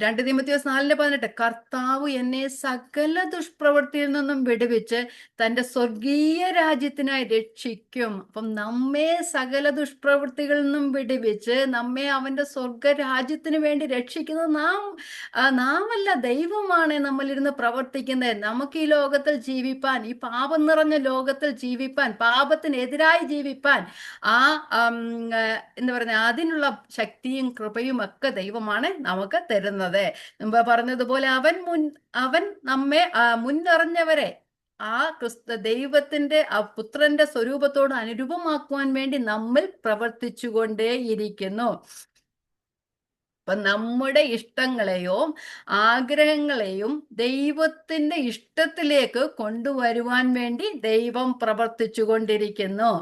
Speaker 1: 2 തീമോഥെയോസ് 4:18 കർത്താവ് എന്നെ സകല ദുഷ്പ്രവൃത്തിയിൽ നിന്നും വിടുവിച്ച് തന്റെ സ്വർഗീയ രാജ്യത്തിനായി രക്ഷിക്കും. അപ്പം നമ്മെ സകല ദുഷ്പ്രവൃത്തികളിൽ നിന്നും വിടുവിച്ച് നമ്മെ അവന്റെ സ്വർഗ രാജ്യത്തിന് വേണ്ടി രക്ഷിക്കുന്നത് നാമല്ല, ദൈവമാണ് നമ്മളിരുന്ന് പ്രവർത്തിക്കുന്നത്. നമുക്ക് ഈ ലോകത്തിൽ ജീവിപ്പാൻ, ഈ പാപം നിറഞ്ഞ ലോകത്തിൽ ജീവിപ്പാൻ, പാപത്തിനെതിരായി ജീവിപ്പാൻ എന്താ പറയുക, അതിനുള്ള ശക്തിയും കൃപയും ഒക്കെ ദൈവമാണ് നമുക്ക് തരുന്നത്. മുമ്പ് പറഞ്ഞതുപോലെ അവൻ നമ്മെ മുൻനിറഞ്ഞവരെ ആ ദൈവത്തിന്റെ ആ പുത്രന്റെ സ്വരൂപത്തോട് അനുരൂപമാക്കുവാൻ വേണ്ടി നമ്മൾ പ്രവർത്തിച്ചുകൊണ്ടേയിരിക്കുന്നു. അപ്പൊ നമ്മുടെ ഇഷ്ടങ്ങളെയോ ആഗ്രഹങ്ങളെയും ദൈവത്തിന്റെ ഇഷ്ടത്തിലേക്ക് കൊണ്ടുവരുവാൻ വേണ്ടി ദൈവം പ്രവർത്തിച്ചു കൊണ്ടിരിക്കുന്നു.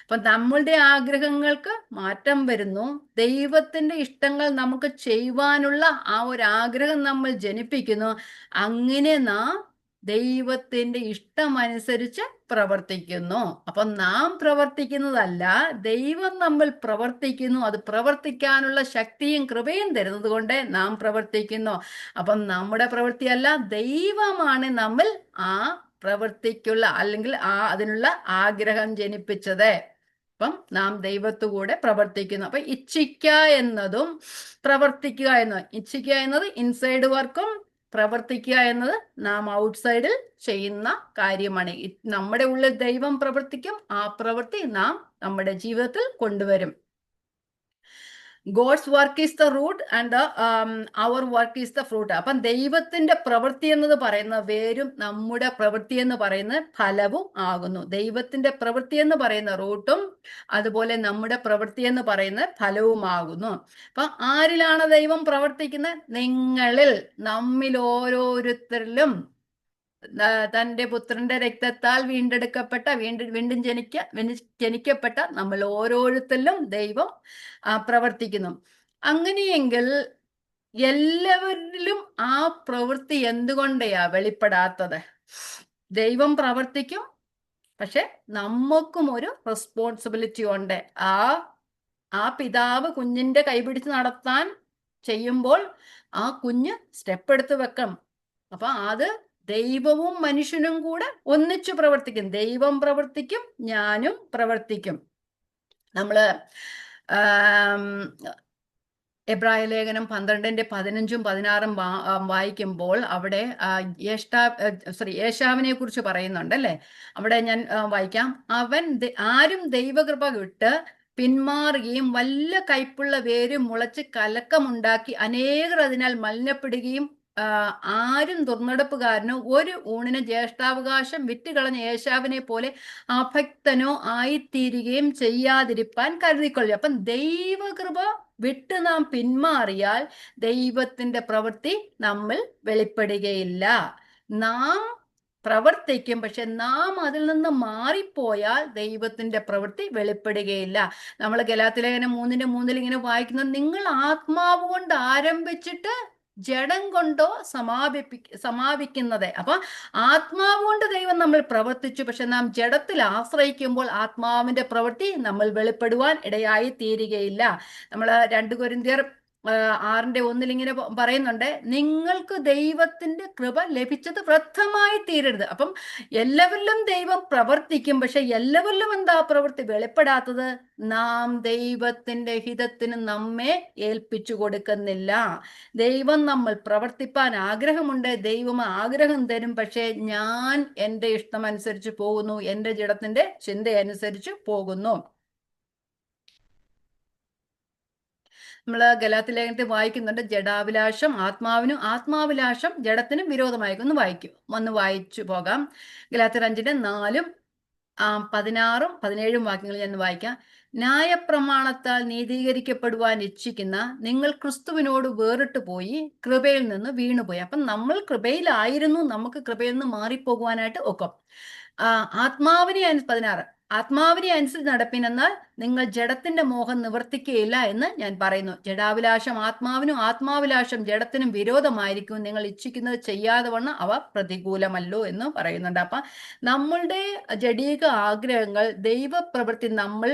Speaker 1: അപ്പൊ നമ്മളുടെ ആഗ്രഹങ്ങൾക്ക് മാറ്റം വരുന്നു. ദൈവത്തിന്റെ ഇഷ്ടങ്ങൾ നമുക്ക് ചെയ്യുവാനുള്ള ആ ഒരു ആഗ്രഹം നമ്മൾ ജനിപ്പിക്കുന്നു. അങ്ങനെ നാം ദൈവത്തിന്റെ ഇഷ്ടമനുസരിച്ച് പ്രവർത്തിക്കുന്നു. അപ്പൊ നാം പ്രവർത്തിക്കുന്നതല്ല, ദൈവം നമ്മൾ പ്രവർത്തിക്കുന്നു. അത് പ്രവർത്തിക്കാനുള്ള ശക്തിയും കൃപയും തരുന്നത് കൊണ്ട് നാം പ്രവർത്തിക്കുന്നു. അപ്പം നമ്മുടെ പ്രവൃത്തിയല്ല, ദൈവമാണ് നമ്മൾ ആ പ്രവൃത്തിക്കുള്ള അല്ലെങ്കിൽ അതിനുള്ള ആഗ്രഹം ജനിപ്പിച്ചത്. അപ്പം നാം ദൈവത്തുകൂടെ പ്രവർത്തിക്കുന്നു. അപ്പൊ ഇച്ഛിക്കുക എന്നതും പ്രവർത്തിക്കുക എന്നതും, ഇച്ഛിക്കുക എന്നത് ഇൻസൈഡ് വർക്കും പ്രവർത്തിക്കുക എന്നത് നാം ഔട്ട്സൈഡിൽ ചെയ്യുന്ന കാര്യമാണ്. നമ്മുടെ ഉള്ളിൽ ദൈവം പ്രവർത്തിക്കും, ആ പ്രവൃത്തി നാം നമ്മുടെ ജീവിതത്തിൽ കൊണ്ടുവരും. God's work is the root and our work is the fruit. അപ്പം ദൈവത്തിന്റെ പ്രവൃത്തി എന്നത് പറയുന്ന വേരും നമ്മുടെ പ്രവൃത്തി എന്ന് പറയുന്ന ഫലവും ആകുന്നു. ദൈവത്തിന്റെ പ്രവൃത്തി എന്ന് പറയുന്ന റൂട്ടും അതുപോലെ നമ്മുടെ പ്രവൃത്തി എന്ന് പറയുന്ന ഫലവുമാകുന്നു. അപ്പൊ ആരിലാണ് ദൈവം പ്രവർത്തിക്കുന്നത്? നിങ്ങളിൽ, നമ്മിൽ ഓരോരുത്തരിലും തന്റെ പുത്രന്റെ രക്തത്താൽ വീണ്ടെടുക്കപ്പെട്ട വീണ്ടും ജനിക്കപ്പെട്ട നമ്മൾ ഓരോരുത്തരിലും ദൈവം പ്രവർത്തിക്കുന്നു. അങ്ങനെയെങ്കിൽ എല്ലാവരിലും ആ പ്രവൃത്തി എന്തുകൊണ്ടാ വെളിപ്പെടാത്തത്? ദൈവം പ്രവർത്തിക്കും, പക്ഷെ നമുക്കും ഒരു റെസ്പോൺസിബിലിറ്റി ഉണ്ട്. ആ പിതാവ് കുഞ്ഞിന്റെ കൈപിടിച്ച് നടത്താൻ ചെയ്യുമ്പോൾ ആ കുഞ്ഞ് സ്റ്റെപ്പ് എടുത്ത് വെക്കണം. അപ്പൊ അത് ദൈവവും മനുഷ്യനും കൂടെ ഒന്നിച്ചു പ്രവർത്തിക്കും. ദൈവം പ്രവർത്തിക്കും, ഞാനും പ്രവർത്തിക്കും. നമ്മള് എബ്രായ ലേഖനം 12:15-16 വായിക്കുമ്പോൾ അവിടെ യേശാവിനെ കുറിച്ച് പറയുന്നുണ്ടല്ലേ. അവിടെ ഞാൻ വായിക്കാം. ആരും ദൈവകൃപ വിട്ട് പിന്മാറുകയും വല്ല കയ്പുള്ള വേരും മുളച്ച് കലക്കമുണ്ടാക്കി അനേകർ അതിനാൽ മലിനപ്പെടുകയും ആരും ദുർനടപ്പുകാരനോ ഒരു ഊണിന് ജ്യേഷ്ഠാവകാശം വിറ്റുകളഞ്ഞ യേശാവിനെ പോലെ അഭക്തനോ ആയിത്തീരുകയും ചെയ്യാതിരിപ്പാൻ കരുതിക്കൊള്ളുക. അപ്പം ദൈവകൃപ വിട്ട് നാം പിന്മാറിയാൽ ദൈവത്തിന്റെ പ്രവൃത്തി നമ്മൾ വെളിപ്പെടുകയില്ല. നാം പ്രവർത്തിക്കും, പക്ഷെ നാം അതിൽ നിന്ന് മാറിപ്പോയാൽ ദൈവത്തിന്റെ പ്രവൃത്തി വെളിപ്പെടുകയില്ല. നമ്മൾ ഗലാത്യലേഖനം 3:3 ഇങ്ങനെ വായിക്കുന്നത്, നിങ്ങൾ ആത്മാവ് കൊണ്ട് ആരംഭിച്ചിട്ട് ജഡം കൊണ്ടോ സമാപിക്കുന്നത്. അപ്പൊ ആത്മാവ് കൊണ്ട് ദൈവം നമ്മൾ പ്രവർത്തിച്ചു, പക്ഷെ നാം ജഡത്തിൽ ആശ്രയിക്കുമ്പോൾ ആത്മാവിന്റെ പ്രവൃത്തി നമ്മൾ വെളിപ്പെടുവാൻ ഇടയായി തീരുകയില്ല. നമ്മൾ 2 കൊരിന്ത്യർ 6:1 ഇങ്ങനെ പറയുന്നുണ്ട്, നിങ്ങൾക്ക് ദൈവത്തിന്റെ കൃപ ലഭിച്ചത് വ്യർത്ഥമായി തീരരുത്. അപ്പം എല്ലാവരിലും ദൈവം പ്രവർത്തിക്കും, പക്ഷെ എല്ലാവരിലും എന്താ പ്രവൃത്തി വെളിപ്പെടാത്തത്? നാം ദൈവത്തിന്റെ ഹിതത്തിന് നമ്മെ ഏൽപ്പിച്ചു കൊടുക്കുന്നില്ല. ദൈവം നമ്മൾ പ്രവർത്തിപ്പാൻ ആഗ്രഹമുണ്ട്, ദൈവം ആഗ്രഹം തരും, പക്ഷെ ഞാൻ എൻ്റെ ഇഷ്ടമനുസരിച്ച് പോകുന്നു, എൻ്റെ ജഡത്തിന്റെ ചിന്തയനുസരിച്ച് പോകുന്നു. നമ്മൾ ഗലാത്യലേഖനത്തിൽ വായിക്കുന്നുണ്ട്, ജഡാഭിലാഷം ആത്മാവിനും ആത്മാഭിലാഷം ജഡത്തിനും വിരോധമായിരിക്കും. ഒന്ന് വായിച്ചു പോകാം. ഗലാത്യർ 5:4, 16, 17 വാക്യങ്ങൾ ഞാൻ വായിക്കാം. ന്യായപ്രമാണത്താൽ നീതീകരിക്കപ്പെടുവാൻ ഇച്ഛിക്കുന്ന നിങ്ങൾ ക്രിസ്തുവിനോട് വേറിട്ട് പോയി കൃപയിൽ നിന്ന് വീണുപോയി. അപ്പം നമ്മൾ കൃപയിലായിരുന്നു, നമുക്ക് കൃപയിൽ നിന്ന് മാറിപ്പോകുവാനായിട്ട് ഒക്കും. 16 ആത്മാവിനെ അനുസരിച്ച് നടപ്പിനെന്നാൽ നിങ്ങൾ ജഡത്തിന്റെ മോഹം നിവർത്തിക്കുകയില്ല എന്ന് ഞാൻ പറയുന്നു. ജഡാഭിലാഷം ആത്മാവിനും ആത്മാഭിലാഷം ജഡത്തിനും വിരോധമായിരിക്കും. നിങ്ങൾ ഇച്ഛിക്കുന്നത് ചെയ്യാതെ വണ്ണം അവ പ്രതികൂലമല്ലോ എന്ന് പറയുന്നുണ്ട്. അപ്പൊ നമ്മളുടെ ജഡീക ആഗ്രഹങ്ങൾ ദൈവപ്രവൃത്തി നമ്മൾ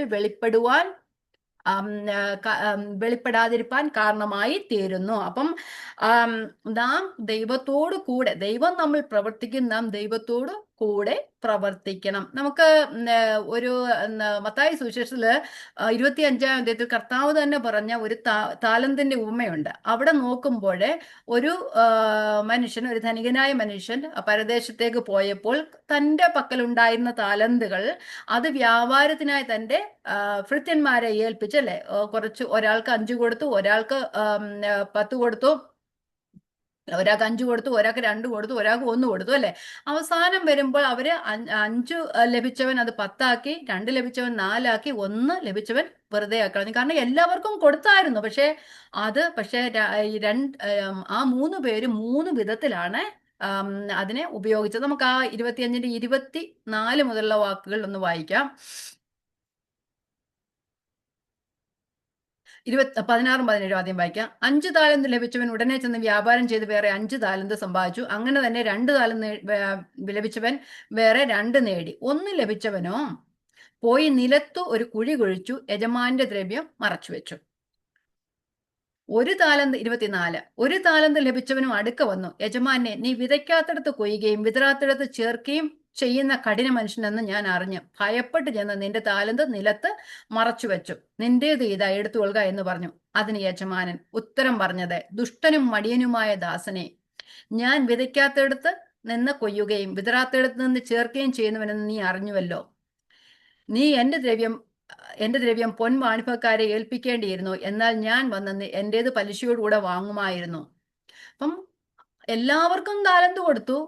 Speaker 1: വെളിപ്പെടാതിരിക്കാൻ കാരണമായി തീരുന്നു. അപ്പം നാം ദൈവത്തോട് കൂടെ, ദൈവം നമ്മൾ പ്രവർത്തിക്കും, നാം ദൈവത്തോട് കൂടെ പ്രവർത്തിക്കണം. നമുക്ക് ഒരു മത്തായി സുവിശേഷത്തില് 25-ാം അധ്യായത്തിൽ കർത്താവ് തന്നെ പറഞ്ഞ ഒരു താലന്തിന്റെ ഉപമയുണ്ട്. അവിടെ നോക്കുമ്പോൾ ഒരു മനുഷ്യൻ, ഒരു ധനികനായ മനുഷ്യൻ പരദേശത്തേക്ക് പോയപ്പോൾ തൻ്റെ പക്കലുണ്ടായിരുന്ന താലന്തുകൾ അത് വ്യാപാരത്തിനായി തൻ്റെ ഭൃത്യന്മാരെ ഏൽപ്പിച്ചല്ലേ. ഒരാൾക്ക് 5 കൊടുത്തു, ഒരാൾക്ക് 10 കൊടുത്തു, ഒരാൾക്ക് 5 കൊടുത്തു, ഒരാൾക്ക് 2 കൊടുത്തു, ഒരാൾക്ക് 1 കൊടുത്തു, അല്ലേ? അവസാനം വരുമ്പോൾ അവര് 5 ലഭിച്ചവൻ അത് 10 ആക്കി, 2 ലഭിച്ചവൻ 4 ആക്കി, 1 ലഭിച്ചവൻ വെറുതെ ആക്കണം. കാരണം എല്ലാവർക്കും കൊടുത്തായിരുന്നു. പക്ഷേ ഈ ആ 3 പേര് 3 വിധത്തിലാണ് അതിനെ ഉപയോഗിച്ചത്. നമുക്ക് ആ 25ന്റെ 24 മുതലുള്ള വാക്കുകൾ ഒന്ന് വായിക്കാം. 16ഉം 17ഉം ആദ്യം വായിക്കാം. 5 താലന്ത് ലഭിച്ചവൻ ഉടനെ ചെന്ന് വ്യാപാരം ചെയ്ത് വേറെ 5 താലന്ത് സമ്പാദിച്ചു. അങ്ങനെ തന്നെ 2 താലന്ത് ലഭിച്ചവൻ വേറെ 2 നേടി. 1 ലഭിച്ചവനോ പോയി നിലത്തു ഒരു കുഴി കുഴിച്ചു, യജമാന്റെ ദ്രവ്യം മറച്ചു വെച്ചു. 24 ഒരു താലന്ത് ലഭിച്ചവനും അടുക്ക വന്നു, യജമാനെ, നീ വിതയ്ക്കാത്തിടത്ത് കൊയ്യുകയും വിതറാത്തിടത്ത് ചേർക്കുകയും ചെയ്യുന്ന കഠിന മനുഷ്യനെന്ന് ഞാൻ അറിഞ്ഞു. ഭയപ്പെട്ട് ചെന്ന് നിന്റെ താലന്ത് നിലത്ത് മറച്ചു വെച്ചു. നിന്റേത് ഇതാ, എടുത്തുകൊള്ളുക എന്ന് പറഞ്ഞു. അതിന് യജമാനൻ ഉത്തരം പറഞ്ഞത്, ദുഷ്ടനും മടിയനുമായ ദാസനെ, ഞാൻ വിതയ്ക്കാത്തിടത്ത് നിന്ന് കൊയ്യുകയും വിതറാത്തിടത്ത് നിന്ന് ചേർക്കുകയും ചെയ്യുന്നവനെന്ന് നീ അറിഞ്ഞുവല്ലോ. നീ എന്റെ ദ്രവ്യം പൊൻവാണിഭക്കാരെ ഏൽപ്പിക്കേണ്ടിയിരുന്നു. എന്നാൽ ഞാൻ വന്ന് എന്റേത് പലിശയോടുകൂടെ വാങ്ങുമായിരുന്നു. അപ്പം എല്ലാവർക്കും താലന്ത് കൊടുത്തു.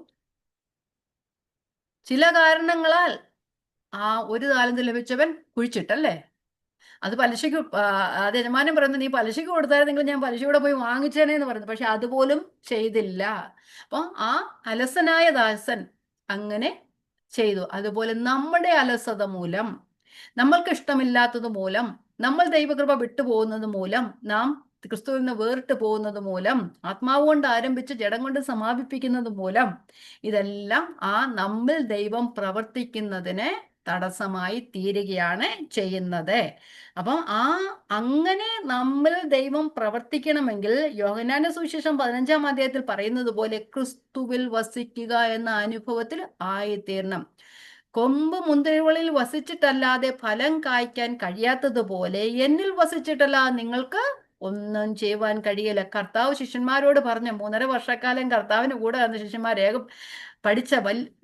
Speaker 1: ചില കാരണങ്ങളാൽ ആ 1 താലന്ത് ലഭിച്ചവൻ കുഴിച്ചിട്ടല്ലേ. അത് പലിശയ്ക്ക് അത് യജമാനൻ പറയുന്നത്, നീ പലിശയ്ക്ക് കൊടുത്തായിരുന്നെങ്കിൽ ഞാൻ പലിശയോടെ പോയി വാങ്ങിച്ചേനെ എന്ന് പറയുന്നത്. പക്ഷെ അതുപോലും ചെയ്തില്ല. അപ്പൊ ആ അലസനായ ദാസൻ അങ്ങനെ ചെയ്തു. അതുപോലെ നമ്മുടെ അലസത മൂലം, നമ്മൾക്ക് ഇഷ്ടമില്ലാത്തത് മൂലം, നമ്മൾ ദൈവകൃപ വിട്ടുപോകുന്നത് മൂലം, നാം ക്രിസ്തുവിൽ നിന്ന് വേറിട്ട് പോകുന്നത് മൂലം, ആത്മാവ് കൊണ്ട് ആരംഭിച്ച് ജഡം കൊണ്ട് സമാപിപ്പിക്കുന്നത് മൂലം, ഇതെല്ലാം ആ നമ്മിൽ ദൈവം പ്രവർത്തിക്കുന്നതിന് തടസ്സമായി തീരുകയാണ് ചെയ്യുന്നത്. അപ്പം അങ്ങനെ നമ്മിൽ ദൈവം പ്രവർത്തിക്കണമെങ്കിൽ യോഹന്നാന്റെ സുവിശേഷം 15-ാം അധ്യായത്തിൽ പറയുന്നത് പോലെ ക്രിസ്തുവിൽ വസിക്കുക എന്ന അനുഭവത്തിൽ ആയിത്തീരണം. കൊമ്പ് മുന്തിരിവള്ളിയിൽ വസിച്ചിട്ടല്ലാതെ ഫലം കായ്ക്കാൻ കഴിയാത്തതുപോലെ എന്നിൽ വസിച്ചിട്ടല്ലാതെ നിങ്ങൾക്ക് ഒന്നും ചെയ്യുവാൻ കഴിയില്ല. കർത്താവ് ശിഷ്യന്മാരോട് പറഞ്ഞ 3.5 വർഷക്കാലം കർത്താവിന് കൂടെ വന്ന ശിഷ്യന്മാർ പഠിച്ച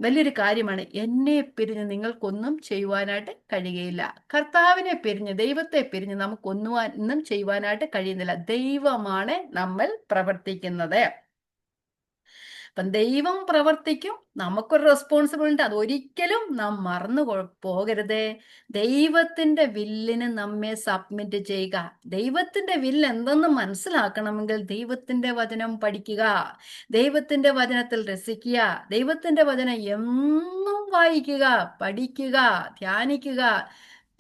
Speaker 1: വലിയൊരു കാര്യമാണ്, എന്നെ പിരിഞ്ഞ് നിങ്ങൾക്കൊന്നും ചെയ്യുവാനായിട്ട് കഴിയുകയില്ല. കർത്താവിനെ പിരിഞ്ഞ്, ദൈവത്തെ പിരിഞ്ഞ് നമുക്കൊന്നും ചെയ്യുവാനായിട്ട് കഴിയുന്നില്ല. ദൈവമാണ് നമ്മൾ പ്രവർത്തിക്കുന്നത്. അപ്പം ദൈവം പ്രവർത്തിക്കും, നമുക്കൊരു റെസ്പോൺസിബിലിറ്റി. അതൊരിക്കലും നാം മറന്നു പോകരുത്. ദൈവത്തിന്റെ വില്ലിന് നമ്മെ സബ്മിറ്റ് ചെയ്യുക. ദൈവത്തിന്റെ വില്ല് എന്തെന്ന് മനസ്സിലാക്കണമെങ്കിൽ ദൈവത്തിന്റെ വചനം പഠിക്കുക, ദൈവത്തിന്റെ വചനത്തിൽ രസിക്കുക, ദൈവത്തിന്റെ വചനം എന്നും വായിക്കുക, പഠിക്കുക, ധ്യാനിക്കുക,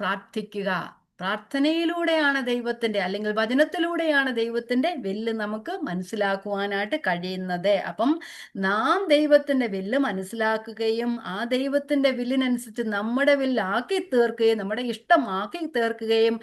Speaker 1: പ്രാർത്ഥിക്കുക. പ്രാർത്ഥനയിലൂടെയാണ് ദൈവത്തിന്റെ, അല്ലെങ്കിൽ വചനത്തിലൂടെയാണ് ദൈവത്തിന്റെ വില്ല് നമുക്ക് മനസ്സിലാക്കുവാനായിട്ട് കഴിയുന്നത്. അപ്പം നാം ദൈവത്തിന്റെ വില്ല് മനസ്സിലാക്കുകയും ആ ദൈവത്തിന്റെ വില്ലിനനുസരിച്ച് നമ്മുടെ വില്ലാക്കി തീർക്കുകയും നമ്മുടെ ഇഷ്ടമാക്കി തീർക്കുകയും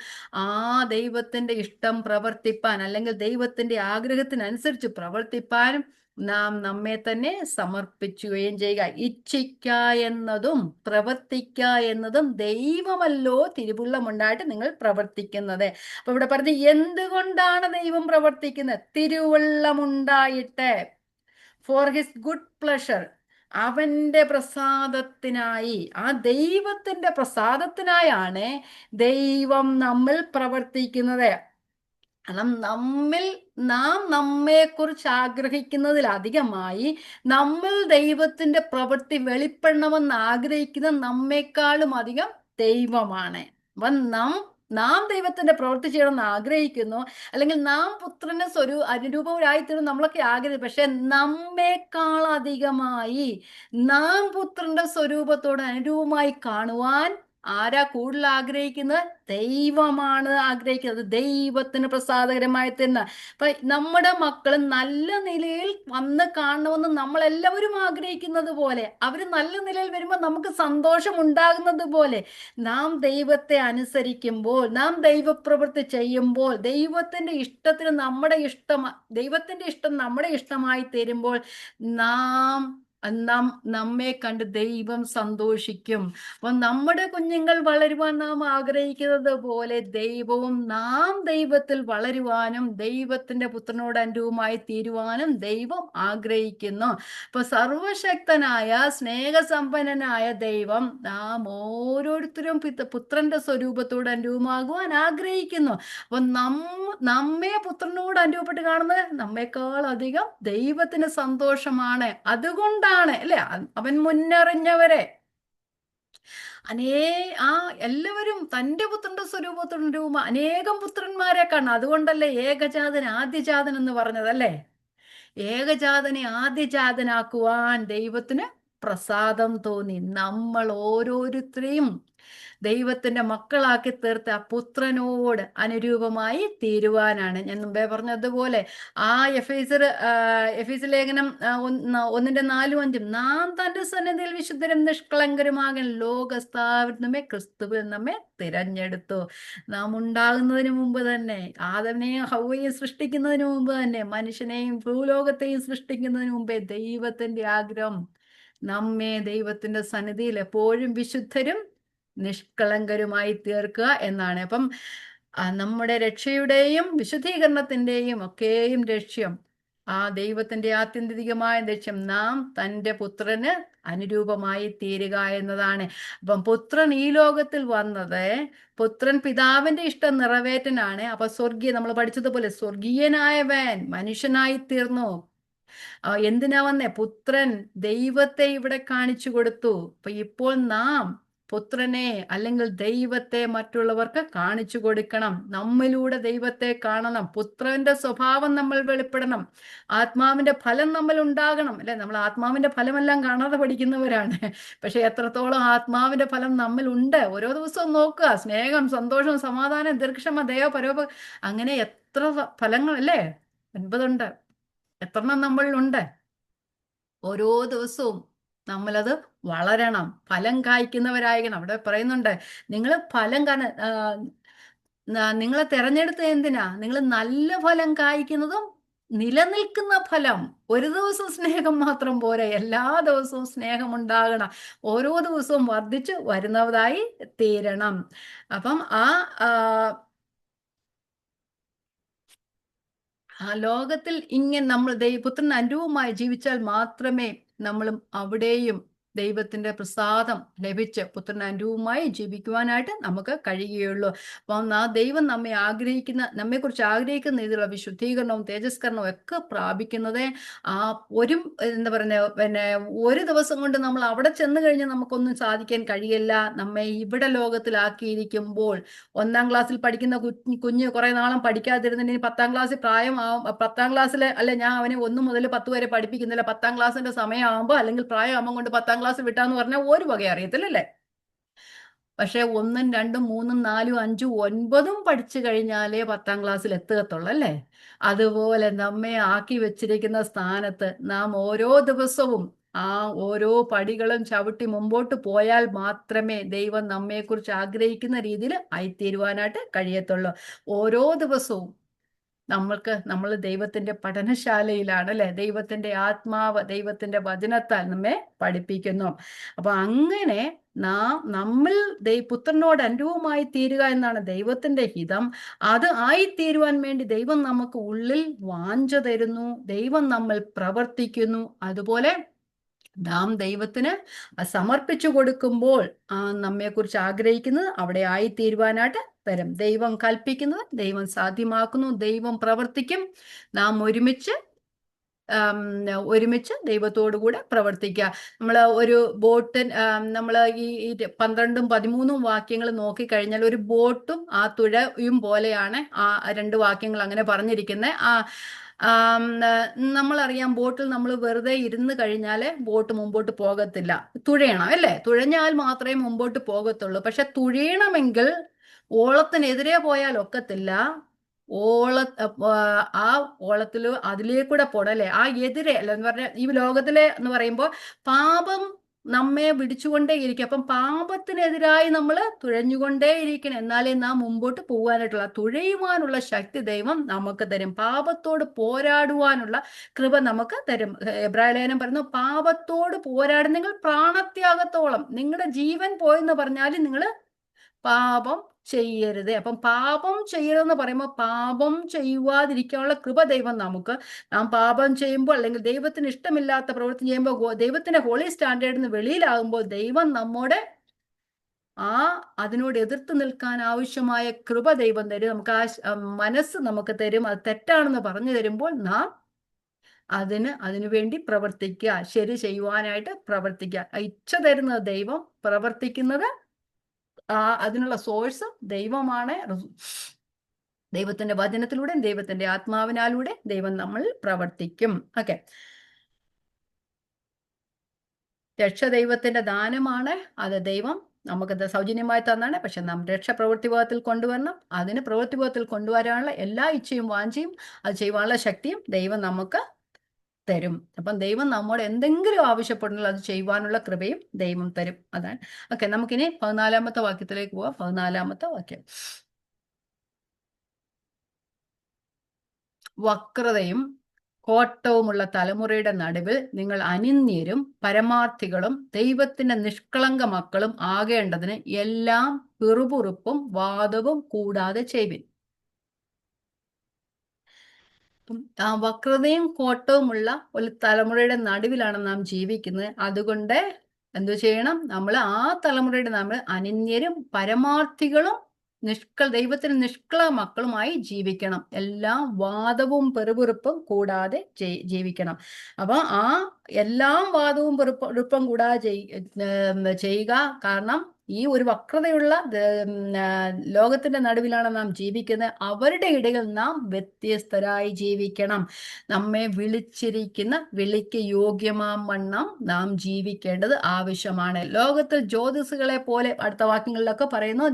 Speaker 1: ആ ദൈവത്തിന്റെ ഇഷ്ടം പ്രവർത്തിപ്പാൻ, അല്ലെങ്കിൽ ദൈവത്തിന്റെ ആഗ്രഹത്തിനനുസരിച്ച് പ്രവർത്തിപ്പാനും നാം നമ്മെ തന്നെ സമർപ്പിക്കുകയും ചെയ്യുക. ഇച്ഛിക്ക എന്നതും പ്രവർത്തിക്ക എന്നതും ദൈവമല്ലോ തിരുവുള്ളമുണ്ടായിട്ട് നിങ്ങൾ പ്രവർത്തിക്കുന്നത്. അപ്പൊ ഇവിടെ പറഞ്ഞ് എന്തുകൊണ്ടാണ് ദൈവം പ്രവർത്തിക്കുന്നത്? തിരുവുള്ളമുണ്ടായിട്ട്, ഫോർ ഹിസ് ഗുഡ് പ്ലഷർ, അവന്റെ പ്രസാദത്തിനായി, ആ ദൈവത്തിന്റെ പ്രസാദത്തിനായാണ് ദൈവം നമ്മൾ പ്രവർത്തിക്കുന്നത്. കാരണം നാം നമ്മെക്കുറിച്ച് ആഗ്രഹിക്കുന്നതിലധികമായി നമ്മൾ ദൈവത്തിന്റെ പ്രവൃത്തി വെളിപ്പെടണമെന്ന് ആഗ്രഹിക്കുന്ന നമ്മെക്കാളും അധികം ദൈവമാണ്. അപ്പം നാം ദൈവത്തിന്റെ പ്രവൃത്തി ചെയ്യണമെന്ന് ആഗ്രഹിക്കുന്നു, അല്ലെങ്കിൽ നാം പുത്രന് അനുരൂപരായിത്തീരും നമ്മളൊക്കെ ആഗ്രഹിക്കും. പക്ഷെ നമ്മെക്കാൾ അധികമായി നാം പുത്രന്റെ സ്വരൂപത്തോട് അനുരൂപമായി കാണുവാൻ ആരാ കൂടുതൽ ആഗ്രഹിക്കുന്നത്? ദൈവമാണ് ആഗ്രഹിക്കുന്നത്. ദൈവത്തിന് പ്രസാദകരമായി തന്നെ. അപ്പൊ നമ്മുടെ മക്കൾ നല്ല നിലയിൽ വന്ന് കാണണമെന്ന് നമ്മളെല്ലാവരും ആഗ്രഹിക്കുന്നത് പോലെ, അവര് നല്ല നിലയിൽ വരുമ്പോൾ നമുക്ക് സന്തോഷം ഉണ്ടാകുന്നത് പോലെ, നാം ദൈവത്തെ അനുസരിക്കുമ്പോൾ, നാം ദൈവപ്രവൃത്തി ചെയ്യുമ്പോൾ, ദൈവത്തിന്റെ ഇഷ്ടം നമ്മുടെ ഇഷ്ടമായി തീരുമ്പോൾ നാം നമ്മെ കണ്ട് ദൈവം സന്തോഷിക്കും. അപ്പൊ നമ്മുടെ കുഞ്ഞുങ്ങൾ വളരുവാൻ നാം ആഗ്രഹിക്കുന്നത് പോലെ ദൈവവും നാം ദൈവത്തിൽ വളരുവാനും ദൈവത്തിന്റെ പുത്രനോട് അനുരൂപമായി തീരുവാനും ദൈവം ആഗ്രഹിക്കുന്നു. അപ്പൊ സർവശക്തനായ സ്നേഹസമ്പന്നനായ ദൈവം നാം ഓരോരുത്തരും പുത്രന്റെ സ്വരൂപത്തോട് അനുരൂപമാകുവാൻ ആഗ്രഹിക്കുന്നു. അപ്പൊ നമ്മെ പുത്രനോട് അനുരൂപപ്പെട്ട് കാണുന്നത് നമ്മെക്കാൾ അധികം ദൈവത്തിന് സന്തോഷമാണ്. അതുകൊണ്ടാണ് അല്ലെ അവൻ മുന്നറിഞ്ഞവരെ ആ എല്ലാവരും തന്റെ പുത്രന്റെ സ്വരൂപത്തോട് രൂപ അനേകം പുത്രന്മാരെ കാണും. അതുകൊണ്ടല്ലേ ഏകജാതൻ ആദ്യജാതൻ എന്ന് പറഞ്ഞത് അല്ലേ? ഏകജാതനെ ആദ്യജാതനാക്കുവാൻ ദൈവത്തിന് പ്രസാദം തോന്നി. നമ്മൾ ഓരോരുത്തരെയും ദൈവത്തിന്റെ മക്കളാക്കി തീർത്ത ആ പുത്രനോട് അനുരൂപമായി തീരുവാനാണ്. ഞാൻ മുമ്പേ പറഞ്ഞതുപോലെ ആ എഫീസ് ലേഖനം 1:4-5 നാം തന്റെ സന്നിധിയിൽ വിശുദ്ധരും നിഷ്കളങ്കരുമാകാൻ ലോകസ്ഥാപനമേ ക്രിസ്തുവിൽ നമ്മെ തിരഞ്ഞെടുത്തു. നാം ഉണ്ടാകുന്നതിന് മുമ്പ് തന്നെ, ആദമിനെയും ഹവ്വയെയും സൃഷ്ടിക്കുന്നതിന് മുമ്പ് തന്നെ, മനുഷ്യനെയും ഭൂലോകത്തെയും സൃഷ്ടിക്കുന്നതിന് മുമ്പേ ദൈവത്തിന്റെ ആഗ്രഹം നമ്മെ ദൈവത്തിന്റെ സന്നിധിയിൽ എപ്പോഴും വിശുദ്ധരും നിഷ്കളങ്കരുമായി തീർക്കുക എന്നാണ്. അപ്പം നമ്മുടെ രക്ഷയുടെയും വിശുദ്ധീകരണത്തിന്റെയും ഒക്കെയും ലക്ഷ്യം, ആ ദൈവത്തിന്റെ ആത്യന്തികമായ ലക്ഷ്യം നാം തൻ്റെ പുത്രന് അനുരൂപമായി തീരുക എന്നതാണ്. അപ്പം പുത്രൻ ഈ ലോകത്തിൽ വന്നത് പുത്രൻ പിതാവിന്റെ ഇഷ്ടം നിറവേറ്റാനാണ്. അപ്പൊ നമ്മൾ പഠിച്ചതുപോലെ സ്വർഗീയനായവൻ മനുഷ്യനായി തീർന്നു. എന്തിനാ വന്നേ? പുത്രൻ ദൈവത്തെ ഇവിടെ കാണിച്ചു കൊടുത്തു. അപ്പൊ ഇപ്പോൾ നാം പുത്രനെ അല്ലെങ്കിൽ ദൈവത്തെ മറ്റുള്ളവർക്ക് കാണിച്ചു കൊടുക്കണം. നമ്മിലൂടെ ദൈവത്തെ കാണണം. പുത്രന്റെ സ്വഭാവം നമ്മൾ വെളിപ്പെടണം. ആത്മാവിന്റെ ഫലം നമ്മൾ ഉണ്ടാകണം അല്ലെ? നമ്മൾ ആത്മാവിന്റെ ഫലമെല്ലാം കാണാതെ പഠിക്കുന്നവരാണ്. പക്ഷെ എത്രത്തോളം ആത്മാവിന്റെ ഫലം നമ്മിൽ ഉണ്ട് ഓരോ ദിവസവും നോക്കുക. സ്നേഹം, സന്തോഷം, സമാധാനം, ദീർഘക്ഷമ, ദയ, അങ്ങനെ എത്ര ഫലങ്ങൾ അല്ലേ? 9 ഉണ്ട്. എത്രണ്ണം നമ്മളിലുണ്ട്? ഓരോ ദിവസവും നമ്മളത് വളരണം, ഫലം കായ്ക്കുന്നവരായിരിക്കണം. അവിടെ പറയുന്നുണ്ട്, നിങ്ങൾ ഫലം നിങ്ങളെ തെരഞ്ഞെടുത്ത എന്തിനാ? നിങ്ങൾ നല്ല ഫലം കായ്ക്കുന്നതും നിലനിൽക്കുന്ന ഫലം. ഒരു ദിവസം സ്നേഹം മാത്രം പോരെ, എല്ലാ ദിവസവും സ്നേഹം ഉണ്ടാകണം. ഓരോ ദിവസവും വർദ്ധിച്ചു വരുന്നതായി തീരണം. അപ്പം ആ ലോകത്തിൽ ഇങ്ങനെ നമ്മൾ ദൈവപുത്രൻ അനുരൂപമായി ജീവിച്ചാൽ മാത്രമേ നമ്മളും അവിടെയും ദൈവത്തിന്റെ പ്രസാദം ലഭിച്ച് പുത്രൻ അനുരൂപമായി ജീവിക്കുവാനായിട്ട് നമുക്ക് കഴിയുകയുള്ളൂ. അപ്പം ആ ദൈവം നമ്മെക്കുറിച്ച് ആഗ്രഹിക്കുന്ന രീതിയിലുള്ള വിശുദ്ധീകരണവും തേജസ്കരണവും ഒക്കെ പ്രാപിക്കുന്നത് എന്താ പറയുന്നത്, ഒരു ദിവസം കൊണ്ട് നമ്മൾ അവിടെ ചെന്ന് കഴിഞ്ഞാൽ നമുക്കൊന്നും സാധിക്കാൻ കഴിയില്ല. നമ്മെ ഇവിടെ ലോകത്തിലാക്കിയിരിക്കുമ്പോൾ 1-ാം ക്ലാസ്സിൽ പഠിക്കുന്ന കുഞ്ഞ് കുറെ നാളും പഠിക്കാതിരുന്നതിന് 10-ാം ക്ലാസ്സിൽ 10-ാം ക്ലാസ്സിൽ അല്ലെ, ഞാൻ അവനെ 1 മുതൽ 10 വരെ പഠിപ്പിക്കുന്നില്ല, 10-ാം ക്ലാസ്സിന്റെ സമയമാകുമ്പോൾ അല്ലെങ്കിൽ പ്രായമാകുമ്പോൾ കൊണ്ട് 10-ാം ക്ലാസ് വിട്ടാന്ന് പറഞ്ഞാൽ ഒരു വക അറിയത്തില്ലല്ലേ? പക്ഷെ 1-ഉം 2-ഉം 3-ഉം 4-ഉം 5-ഉം 9-ഉം പഠിച്ചു കഴിഞ്ഞാലേ 10-ാം ക്ലാസ്സിൽ എത്തുകത്തുള്ളൂ അല്ലേ? അതുപോലെ നമ്മെ ആക്കി വെച്ചിരിക്കുന്ന സ്ഥാനത്ത് നാം ഓരോ ദിവസവും ആ ഓരോ പടികളും ചവിട്ടി മുമ്പോട്ട് പോയാൽ മാത്രമേ ദൈവം നമ്മെക്കുറിച്ച് ആഗ്രഹിക്കുന്ന രീതിയിൽ ആയിത്തീരുവാനായിട്ട് കഴിയത്തുള്ളൂ. ഓരോ ദിവസവും നമ്മൾ ദൈവത്തിന്റെ പഠനശാലയിലാണ് അല്ലെ? ദൈവത്തിന്റെ ആത്മാവ് ദൈവത്തിന്റെ വചനത്താൽ നമ്മെ പഠിപ്പിക്കുന്നു. അപ്പൊ അങ്ങനെ നമ്മൾ പുത്രനോട് അനുരൂപമായി തീരുക എന്നാണ് ദൈവത്തിന്റെ ഹിതം. അത് ആയിത്തീരുവാൻ വേണ്ടി ദൈവം നമുക്ക് ഉള്ളിൽ വാഞ്ച തരുന്നു. ദൈവം നമ്മൾ പ്രവർത്തിക്കുന്നു. അതുപോലെ നാം ദൈവത്തിന് സമർപ്പിച്ചു കൊടുക്കുമ്പോൾ നമ്മെക്കുറിച്ച് ആഗ്രഹിക്കുന്നത് അവിടെ ആയിത്തീരുവാനായിട്ട് തരും. ദൈവം കൽപ്പിക്കുന്നത് ദൈവം സാധ്യമാക്കുന്നു. ദൈവം പ്രവർത്തിക്കും. നാം ഒരുമിച്ച് ദൈവത്തോടു കൂടെ പ്രവർത്തിക്കുക. നമ്മൾ ഒരു നമ്മൾ ഈ 12-ഉം 13-ഉം വാക്യങ്ങൾ നോക്കിക്കഴിഞ്ഞാൽ ഒരു ബോട്ടും ആ തുഴയും പോലെയാണ് ആ 2 വാക്യങ്ങൾ അങ്ങനെ പറഞ്ഞിരിക്കുന്നത്. നമ്മളറിയാം, ബോട്ടിൽ നമ്മൾ വെറുതെ ഇരുന്ന് കഴിഞ്ഞാൽ ബോട്ട് മുമ്പോട്ട് പോകത്തില്ല. തുഴയണം അല്ലേ? തുഴഞ്ഞാൽ മാത്രമേ മുമ്പോട്ട് പോകത്തുള്ളൂ. പക്ഷെ തുഴയണമെങ്കിൽ ഓളത്തിനെതിരെ പോയാൽ ഒക്കത്തില്ല. ആ ഓളത്തിൽ അതിലേക്കൂടെ പോടല്ലേ, ആ എതിരെ അല്ല എന്ന് പറഞ്ഞാൽ ഈ ലോകത്തിലെ എന്ന് പറയുമ്പോൾ പാപം നമ്മെ പിടിച്ചുകൊണ്ടേയിരിക്കും. അപ്പം പാപത്തിനെതിരായി നമ്മൾ തുഴഞ്ഞുകൊണ്ടേയിരിക്കണം, എന്നാലേ നാം മുമ്പോട്ട് പോകാനായിട്ടുള്ള, തുഴയുവാനുള്ള ശക്തി ദൈവം നമുക്ക് തരും. പാപത്തോട് പോരാടുവാനുള്ള കൃപ നമുക്ക് തരും. എബ്രായ ലേഖനം പറയുന്നു, പാപത്തോട് പോരാടും നിങ്ങൾ പ്രാണത്യാഗത്തോളം. നിങ്ങളുടെ ജീവൻ പോയെന്ന് പറഞ്ഞാലും നിങ്ങൾ പാപം ചെയ്യരുത്. അപ്പം പാപം ചെയ്യരുതെന്ന് പറയുമ്പോൾ പാപം ചെയ്യുവാതിരിക്കാനുള്ള കൃപ ദൈവം നമുക്ക്, നാം പാപം ചെയ്യുമ്പോൾ അല്ലെങ്കിൽ ദൈവത്തിന് ഇഷ്ടമില്ലാത്ത പ്രവൃത്തി ചെയ്യുമ്പോൾ ദൈവത്തിന്റെ ഹോളി സ്റ്റാൻഡേർഡിൽ നിന്ന് വെളിയിലാകുമ്പോൾ ദൈവം നമ്മുടെ അതിനോട് എതിർത്ത് നിൽക്കാൻ ആവശ്യമായ കൃപ ദൈവം തരും. നമുക്ക് മനസ്സ് നമുക്ക് തരും. അത് തെറ്റാണെന്ന് പറഞ്ഞു തരുമ്പോൾ നാം അതിനുവേണ്ടി പ്രവർത്തിക്കുക, ശരി ചെയ്യുവാനായിട്ട് പ്രവർത്തിക്കുക. ഇച്ഛ തരുന്ന ദൈവം, പ്രവർത്തിക്കുന്നത് അതിനുള്ള സോഴ്സ് ദൈവമാണ്. ദൈവത്തിന്റെ വചനത്തിലൂടെ, ദൈവത്തിന്റെ ആത്മാവിനാലൂടെ ദൈവം നമ്മൾ പ്രവർത്തിക്കും. ഓക്കെ, രക്ഷ ദൈവത്തിന്റെ ദാനമാണ്. അത് ദൈവം നമുക്കത് സൗജന്യമായി തന്നാണ്. പക്ഷെ നാം രക്ഷ പ്രവൃത്തിഭാഗത്തിൽ കൊണ്ടുവരണം. അതിന് പ്രവൃത്തിഭാഗത്തിൽ കൊണ്ടുവരാനുള്ള എല്ലാ ഇച്ഛയും വാഞ്ചയും അത് ചെയ്യുവാനുള്ള ശക്തിയും ദൈവം നമുക്ക് തരും. അപ്പം ദൈവം നമ്മോട് എന്തെങ്കിലും ആവശ്യപ്പെടുന്നത് അത് ചെയ്യുവാനുള്ള കൃപയും ദൈവം തരും. അതാണ്. ഓക്കെ, നമുക്കിനി 14-ാമത്തെ വാക്യത്തിലേക്ക് പോവാം. 14-ാമത്തെ വാക്യം. വക്രതയും കോട്ടവുമുള്ള തലമുറയുടെ നടുവിൽ നിങ്ങൾ അനിന്യരും പരമാർത്ഥികളും ദൈവത്തിന്റെ നിഷ്കളങ്ക മക്കളും ആകേണ്ടതിന് എല്ലാം പിറുപിറുപ്പും വാദവും കൂടാതെ ചെയ്വിൻ. വക്രതയും കോട്ടവുമുള്ള ഒരു തലമുറയുടെ നടുവിലാണ് നാം ജീവിക്കുന്നത്. അതുകൊണ്ട് എന്തു ചെയ്യണം? നമ്മൾ ആ തലമുറയുടെ നമ്മൾ അനിന്യരും പരമാർത്ഥികളും ദൈവത്തിന് നിഷ്കള മക്കളുമായി ജീവിക്കണം. എല്ലാം വാദവും പെറുപിറുപ്പും കൂടാതെ ജീവിക്കണം. അപ്പൊ എല്ലാം വാദവും പെറുപ്പിറുപ്പും കൂടാതെ ചെയ്യുക. കാരണം ഈ ഒരു വക്രതയുള്ള ലോകത്തിന്റെ നടുവിലാണ് നാം ജീവിക്കുന്നത്. അവരുടെ ഇടയിൽ നാം വ്യത്യസ്തരായി ജീവിക്കണം. നമ്മെ വിളിച്ചിരിക്കുന്ന വിളിക്ക് യോഗ്യമാം വണ്ണം നാം ജീവിക്കേണ്ടത് ആവശ്യമാണ്. ലോകത്തിൽ ജ്യോതിസുകളെ പോലെ, അടുത്ത വാക്യങ്ങളിലൊക്കെ പറയുന്നു,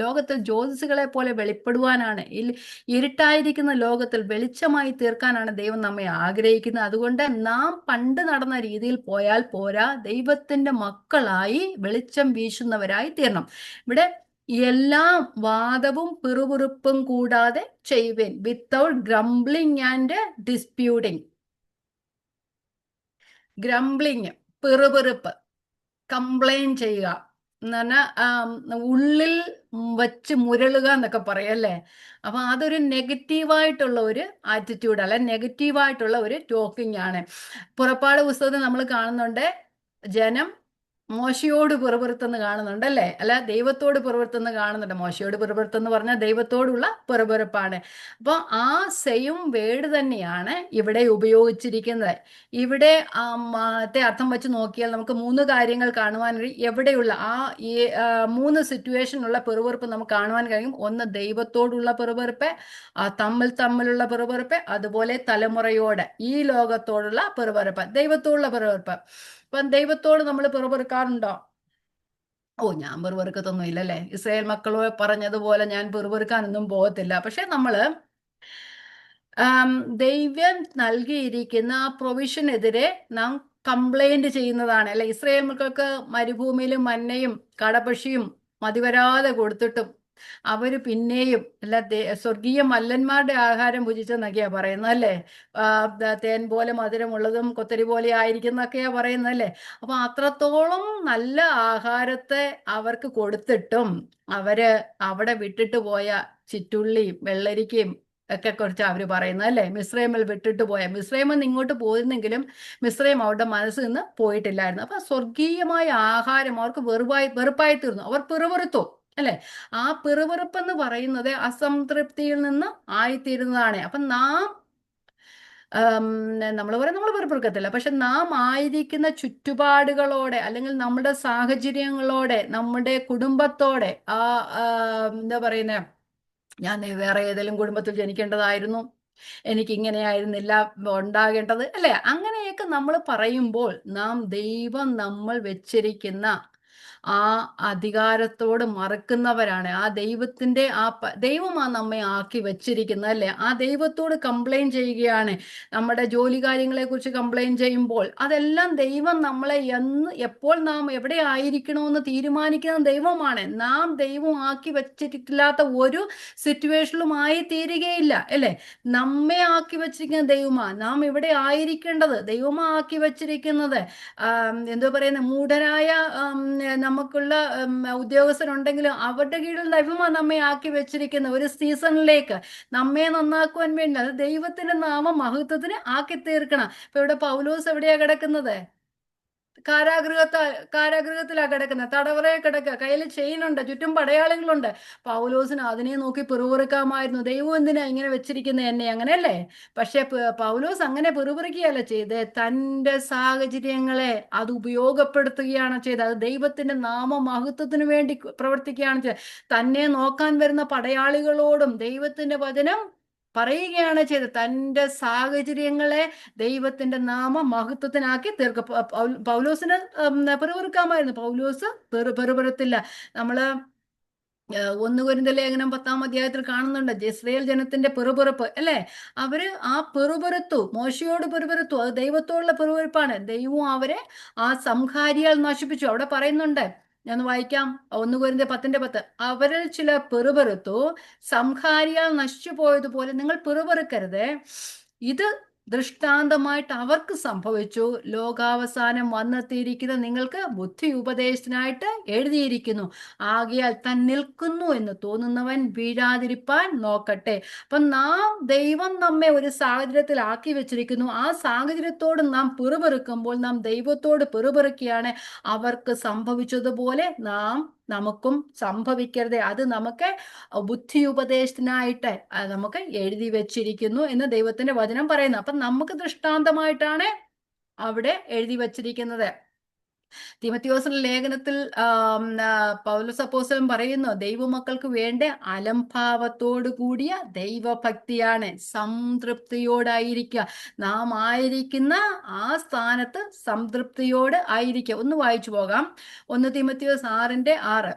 Speaker 1: ലോകത്തിൽ ജ്യോതിസുകളെ പോലെ വെളിപ്പെടുവാനാണ്, ഇരുട്ടായിരിക്കുന്ന ലോകത്തിൽ വെളിച്ചമായി തീർക്കാനാണ് ദൈവം നമ്മെ ആഗ്രഹിക്കുന്നത്. അതുകൊണ്ട് നാം പണ്ട് നടന്ന രീതിയിൽ പോയാൽ പോരാ, ദൈവത്തിന്റെ മക്കളായി വെളിച്ചം വീശുന്നവരായി തീരണം. ഇവിടെ എല്ലാം വാദവും പിറുപിറുപ്പും കൂടാതെ ചെയ്യുവേൻ, without grumbling and ഡിസ്പ്യൂട്ടിങ്. Grumbling, പിറുപിറുപ്പ്, complain ചെയ്യുക എന്ന് പറഞ്ഞാൽ ഉള്ളിൽ വച്ച് മുരളുക എന്നൊക്കെ പറയല്ലേ. അപ്പൊ അതൊരു നെഗറ്റീവായിട്ടുള്ള ഒരു ആറ്റിറ്റ്യൂഡ്, അല്ല നെഗറ്റീവായിട്ടുള്ള ഒരു ടോക്കിംഗ് ആണ്. പുറപ്പാട് പുസ്തകത്തിൽ നമ്മൾ കാണുന്നുണ്ട്, ജനം മോശയോട് പിറുപിറുത്തെന്ന് കാണുന്നുണ്ട്, അല്ലേ? അല്ല, ദൈവത്തോട് പിറുപിറുത്തെന്ന് കാണുന്നുണ്ട്. മോശയോട് പിറുപിറുത്തെന്ന് പറഞ്ഞാൽ ദൈവത്തോടുള്ള പിറുപിറുപ്പാണ്. അപ്പോൾ ആ സെയിം വേർഡ് തന്നെയാണ് ഇവിടെ ഉപയോഗിച്ചിരിക്കുന്നത്. ഇവിടെ അർത്ഥം വെച്ച് നോക്കിയാൽ നമുക്ക് 3 കാര്യങ്ങൾ കാണുവാൻ, എവിടെയുള്ള ഈ 3 സിറ്റുവേഷനുള്ള പിറുപിറുപ്പ് നമുക്ക് കാണുവാൻ കഴിയും. ഒന്ന്, ദൈവത്തോടുള്ള പിറുപിറുപ്പ്, തമ്മിലുള്ള പിറുപിറുപ്പ്, അതുപോലെ തലമുറയോട്, ഈ ലോകത്തോടുള്ള പിറുപിറുപ്പ്. ദൈവത്തോടുള്ള പിറുപിറുപ്പ്, ഇപ്പം ദൈവത്തോട് നമ്മൾ പിറുപിറുക്കാറുണ്ടോ? ഞാൻ പിറുപിറുക്കത്തൊന്നും ഇല്ലല്ലേ. ഇസ്രായേൽ മക്കളോ പറഞ്ഞതുപോലെ ഞാൻ പിറുപിറുക്കാനൊന്നും പോകത്തില്ല. പക്ഷെ നമ്മള് ദൈവം നൽകിയിരിക്കുന്ന പ്രൊവിഷനെതിരെ നാം കംപ്ലൈന്റ് ചെയ്യുന്നതാണ്, അല്ലെ? ഇസ്രായേൽ മക്കൾക്ക് മരുഭൂമിയിലും മന്നയും കടപക്ഷിയും മതിവരാതെ കൊടുത്തിട്ടും അവര് പിന്നെയും സ്വർഗീയ മല്ലന്മാരുടെ ആഹാരം ഭുജിച്ചെന്നൊക്കെയാ പറയുന്നത്, അല്ലേ? തേൻ പോലെ മധുരമുള്ളതും കൊത്തരി പോലെ ആയിരിക്കുന്നൊക്കെയാ പറയുന്നത്, അല്ലേ? അപ്പൊ അത്രത്തോളം നല്ല ആഹാരത്തെ അവർക്ക് കൊടുത്തിട്ടും അവര് അവിടെ വിട്ടിട്ട് പോയ ചിറ്റുള്ളിയും വെള്ളരിക്കയും ഒക്കെ കുറിച്ച് അവർ പറയുന്നത്, അല്ലേ? മിസ്രൈമിൽ വിട്ടിട്ട് പോയ, മിസ്രൈമിൽ നിന്ന് ഇങ്ങോട്ട് പോയിരുന്നെങ്കിലും മിസ്രൈം അവരുടെ മനസ്സിൽ നിന്ന് പോയിട്ടില്ലായിരുന്നു. അപ്പൊ സ്വർഗീയമായ ആഹാരം അവർക്ക് വെറുപ്പായി തീർന്നു. അവർ പിറുപിറുത്തു, അല്ലെ? ആ പിറുപിറുപ്പ് എന്ന് പറയുന്നത് അസംതൃപ്തിയിൽ നിന്ന് ആയിത്തീരുന്നതാണ്. അപ്പൊ നമ്മൾ പറയും നമ്മൾ പിറുപിറുക്കത്തില്ല, പക്ഷെ നാം ആയിരിക്കുന്ന ചുറ്റുപാടുകളോടെ, അല്ലെങ്കിൽ നമ്മുടെ സാഹചര്യങ്ങളോടെ, നമ്മുടെ കുടുംബത്തോടെ, എന്താ പറയുന്നത്, ഞാൻ വേറെ ഏതെങ്കിലും കുടുംബത്തിൽ ജനിക്കേണ്ടതായിരുന്നു, എനിക്കിങ്ങനെയായിരുന്നില്ല ഉണ്ടാകേണ്ടത്, അല്ലെ? അങ്ങനെയൊക്കെ നമ്മൾ പറയുമ്പോൾ ദൈവം നമ്മൾ വെച്ചിരിക്കുന്ന ആ അധികാരത്തോട് മറക്കുന്നവരാണ്. ആ ദൈവത്തിൻ്റെ ദൈവമാണ് നമ്മെ ആക്കി വെച്ചിരിക്കുന്നത് അല്ലേ. ആ ദൈവത്തോട് കംപ്ലൈൻറ്റ് ചെയ്യുകയാണ്. നമ്മുടെ ജോലി കാര്യങ്ങളെക്കുറിച്ച് കംപ്ലൈൻറ്റ് ചെയ്യുമ്പോൾ അതെല്ലാം ദൈവം നമ്മളെ എപ്പോൾ നാം എവിടെ ആയിരിക്കണമെന്ന് തീരുമാനിക്കുന്ന ദൈവമാണ്. നാം ദൈവം ആക്കി വെച്ചിട്ടില്ലാത്ത ഒരു സിറ്റുവേഷനിലും ആയി തീരുകയില്ല അല്ലേ. നമ്മെ ആക്കി വെച്ചിരിക്കുന്ന ദൈവമാണ്. നാം ഇവിടെ ആയിരിക്കേണ്ടത് ദൈവമാ ആക്കി വെച്ചിരിക്കുന്നത്. എന്തോ പറയുന്നത്, മൂഢരായ നമുക്കുള്ള ഉദ്യോഗസ്ഥരുണ്ടെങ്കിലും അവരുടെ കീഴിൽ ദൈവമാണ് നമ്മെ ആക്കി വെച്ചിരിക്കുന്നത് ഒരു സീസണിലേക്ക് നമ്മെ നന്നാക്കുവാൻ വേണ്ടി. അത് ദൈവത്തിന്റെ നാമം മഹത്വത്തിന് ആക്കി തീർക്കണം. ഇപ്പൊ ഇവിടെ പൗലോസ് എവിടെയാ കിടക്കുന്നത്? കാരാഗൃഹത്തിലാ കിടക്കുന്നത്. തടവറയിൽ കിടക്കുക, കയ്യിൽ ചെയിനുണ്ട്, ചുറ്റും പടയാളികളുണ്ട്. പൗലോസിന് അതിനെ നോക്കി പിറുപിറുക്കാമായിരുന്നു. ദൈവം എന്തിനാ ഇങ്ങനെ വെച്ചിരിക്കുന്നത് എന്നെ, അങ്ങനെയല്ലേ? പക്ഷെ പൗലോസ് അങ്ങനെ പിറുപിറുക്കുകയല്ല ചെയ്ത്, തൻ്റെ സാഹചര്യങ്ങളെ അത് ഉപയോഗപ്പെടുത്തുകയാണ് ചെയ്തത്. അത് ദൈവത്തിന്റെ നാമമഹത്വത്തിന് വേണ്ടി പ്രവർത്തിക്കുകയാണ് ചെയ്തത്. തന്നെ നോക്കാൻ വരുന്ന പടയാളികളോടും ദൈവത്തിന്റെ വചനം പറയുകയാണ് ചെയ്തത്. തൻ്റെ സാഹചര്യങ്ങളെ ദൈവത്തിന്റെ നാമ മഹത്വത്തിനാക്കി തീർക്കും. പൗലോസിന് പെറുപെറുക്കാമായിരുന്നു. പൗലോസ് പെറുപെറുത്തില്ല. നമ്മള് 1 കൊരിന്ത്യർ ലേഖനം 10-ാം അധ്യായത്തിൽ കാണുന്നുണ്ട് ഇസ്രായേൽ ജനത്തിന്റെ പെറുപെറുപ്പ് അല്ലേ. അവര് ആ പെറുപെറുത്തു, മോശയോട് പെറുപെറുത്തു. അത് ദൈവത്തോടുള്ള പെറുപെറുപ്പാണ്. ദൈവവും അവരെ ആ സംഹാരിയാൽ നശിപ്പിച്ചു. അവിടെ പറയുന്നുണ്ട്, ഞാൻ വായിക്കാം, 1 കൊരിന്ത്യർ 10:10. അവരിൽ ചില പെറുപെറുത്തു, സംഹാരിയാൽ നശിച്ചു പോയതുപോലെ നിങ്ങൾ പെറുപെറുക്കരുത്. ഇത് ദൃഷ്ടാന്തമായിട്ട് അവർക്ക് സംഭവിച്ചു. ലോകാവസാനം വന്നെത്തിയിരിക്കുന്ന നിങ്ങൾക്ക് ബുദ്ധി ഉപദേശത്തിനായിട്ട് എഴുതിയിരിക്കുന്നു. ആകയാൽ താൻ നിൽക്കുന്നു എന്ന് തോന്നുന്നവൻ വീഴാതിരിപ്പാൻ നോക്കട്ടെ. അപ്പൊ ദൈവം നമ്മെ ഒരു സാഹചര്യത്തിൽ ആക്കി വെച്ചിരിക്കുന്നു. ആ സാഹചര്യത്തോട് നാം പിറുപിറുക്കുമ്പോൾ നാം ദൈവത്തോട് പിറുപിറുക്കുകയാണ്. അവർക്ക് സംഭവിച്ചതുപോലെ നമുക്കും സംഭവിക്കരുത്. അത് നമുക്ക് ബുദ്ധി ഉപദേശത്തിനായിട്ട് നമുക്ക് എഴുതി വെച്ചിരിക്കുന്നു എന്ന് ദൈവത്തിന്റെ വചനം പറയുന്നു. അപ്പൊ നമുക്ക് ദൃഷ്ടാന്തമായിട്ടാണ് അവിടെ എഴുതി വച്ചിരിക്കുന്നത്. തിമത്തിയോസിന്റെ ലേഖനത്തിൽ പൗലോസ് അപ്പോസ്തലൻ പറയുന്നു, ദൈവമക്കൾക്ക് വേണ്ട അലംഭാവത്തോടു കൂടിയ ദൈവഭക്തിയാണ്. സംതൃപ്തിയോടായിരിക്കുക. നാം ആയിരിക്കുന്ന ആ സ്ഥാനത്ത് സംതൃപ്തിയോട് ആയിരിക്കുക. ഒന്ന് വായിച്ചു പോകാം. 1 തിമത്തിയോസ് 6:6.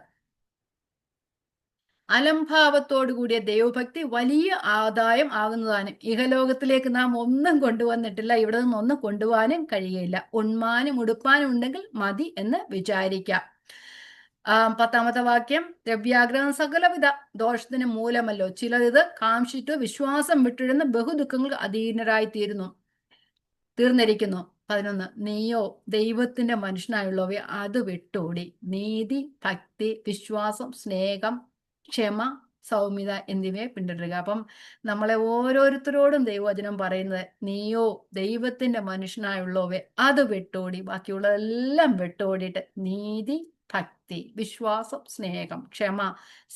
Speaker 1: അലംഭാവത്തോടു കൂടിയ ദൈവഭക്തി വലിയ ആദായം ആകുന്നതാണ്. ഇഹലോകത്തിലേക്ക് നാം ഒന്നും കൊണ്ടുവന്നിട്ടില്ല, ഇവിടെ നിന്ന് ഒന്നും കൊണ്ടുപോകാനും കഴിയുകയില്ല. ഉണ്മാനും ഉടുപ്പാനും ഉണ്ടെങ്കിൽ മതി എന്ന് വിചാരിക്കാം. 10-ാമത്തെ വാക്യം, ദ്രവ്യാഗ്രഹം സകലവിധ ദോഷത്തിന് മൂലമല്ലോ. ചിലർ ഇത് കാംക്ഷിച്ചു വിശ്വാസം വിട്ടിടുന്ന ബഹുദുഃഖങ്ങൾക്ക് അധീനരായി തീർന്നിരിക്കുന്നു. 11. നീയോ ദൈവത്തിന്റെ മനുഷ്യനായുള്ളവയെ അത് വിട്ടോടി നീതി, ഭക്തി, വിശ്വാസം, സ്നേഹം, ക്ഷമ, സൗമ്യത എന്നിവയെ പിന്തുടരുക. അപ്പം നമ്മളെ ഓരോരുത്തരോടും ദൈവവചനം പറയുന്നത്, നീയോ ദൈവത്തിന്റെ മനുഷ്യനായുള്ളവയെ അത് വിട്ടോടി, ബാക്കിയുള്ളതെല്ലാം വിട്ടോടിയിട്ട് നീതി, ഭക്തി, വിശ്വാസം, സ്നേഹം, ക്ഷമ,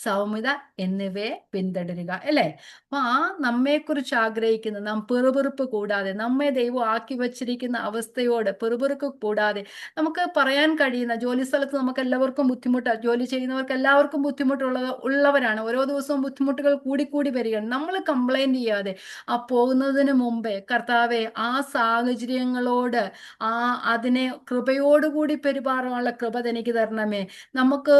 Speaker 1: സൗമ്യത എന്നിവയെ പിന്തുടരുക അല്ലേ. അപ്പൊ നമ്മെക്കുറിച്ച് ആഗ്രഹിക്കുന്ന, നാം പെറുപെറുപ്പ് കൂടാതെ, നമ്മെ ദൈവം ആക്കി വച്ചിരിക്കുന്ന അവസ്ഥയോട് പെറുപെറുപ്പ് കൂടാതെ നമുക്ക് പറയാൻ കഴിയുന്ന, ജോലി സ്ഥലത്ത് നമുക്ക് എല്ലാവർക്കും ബുദ്ധിമുട്ട്, ജോലി ചെയ്യുന്നവർക്ക് എല്ലാവർക്കും ഉള്ളവരാണ്. ഓരോ ദിവസവും ബുദ്ധിമുട്ടുകൾ കൂടിക്കൂടി വരികയാണ്. നമ്മൾ കംപ്ലൈന്റ് ചെയ്യാതെ പോകുന്നതിന് മുമ്പേ, കർത്താവെ ആ സാഹചര്യങ്ങളോട് അതിനെ കൃപയോടുകൂടി പെരുമാറാനുള്ള കൃപ എനിക്ക് തരണമേ. നമുക്ക്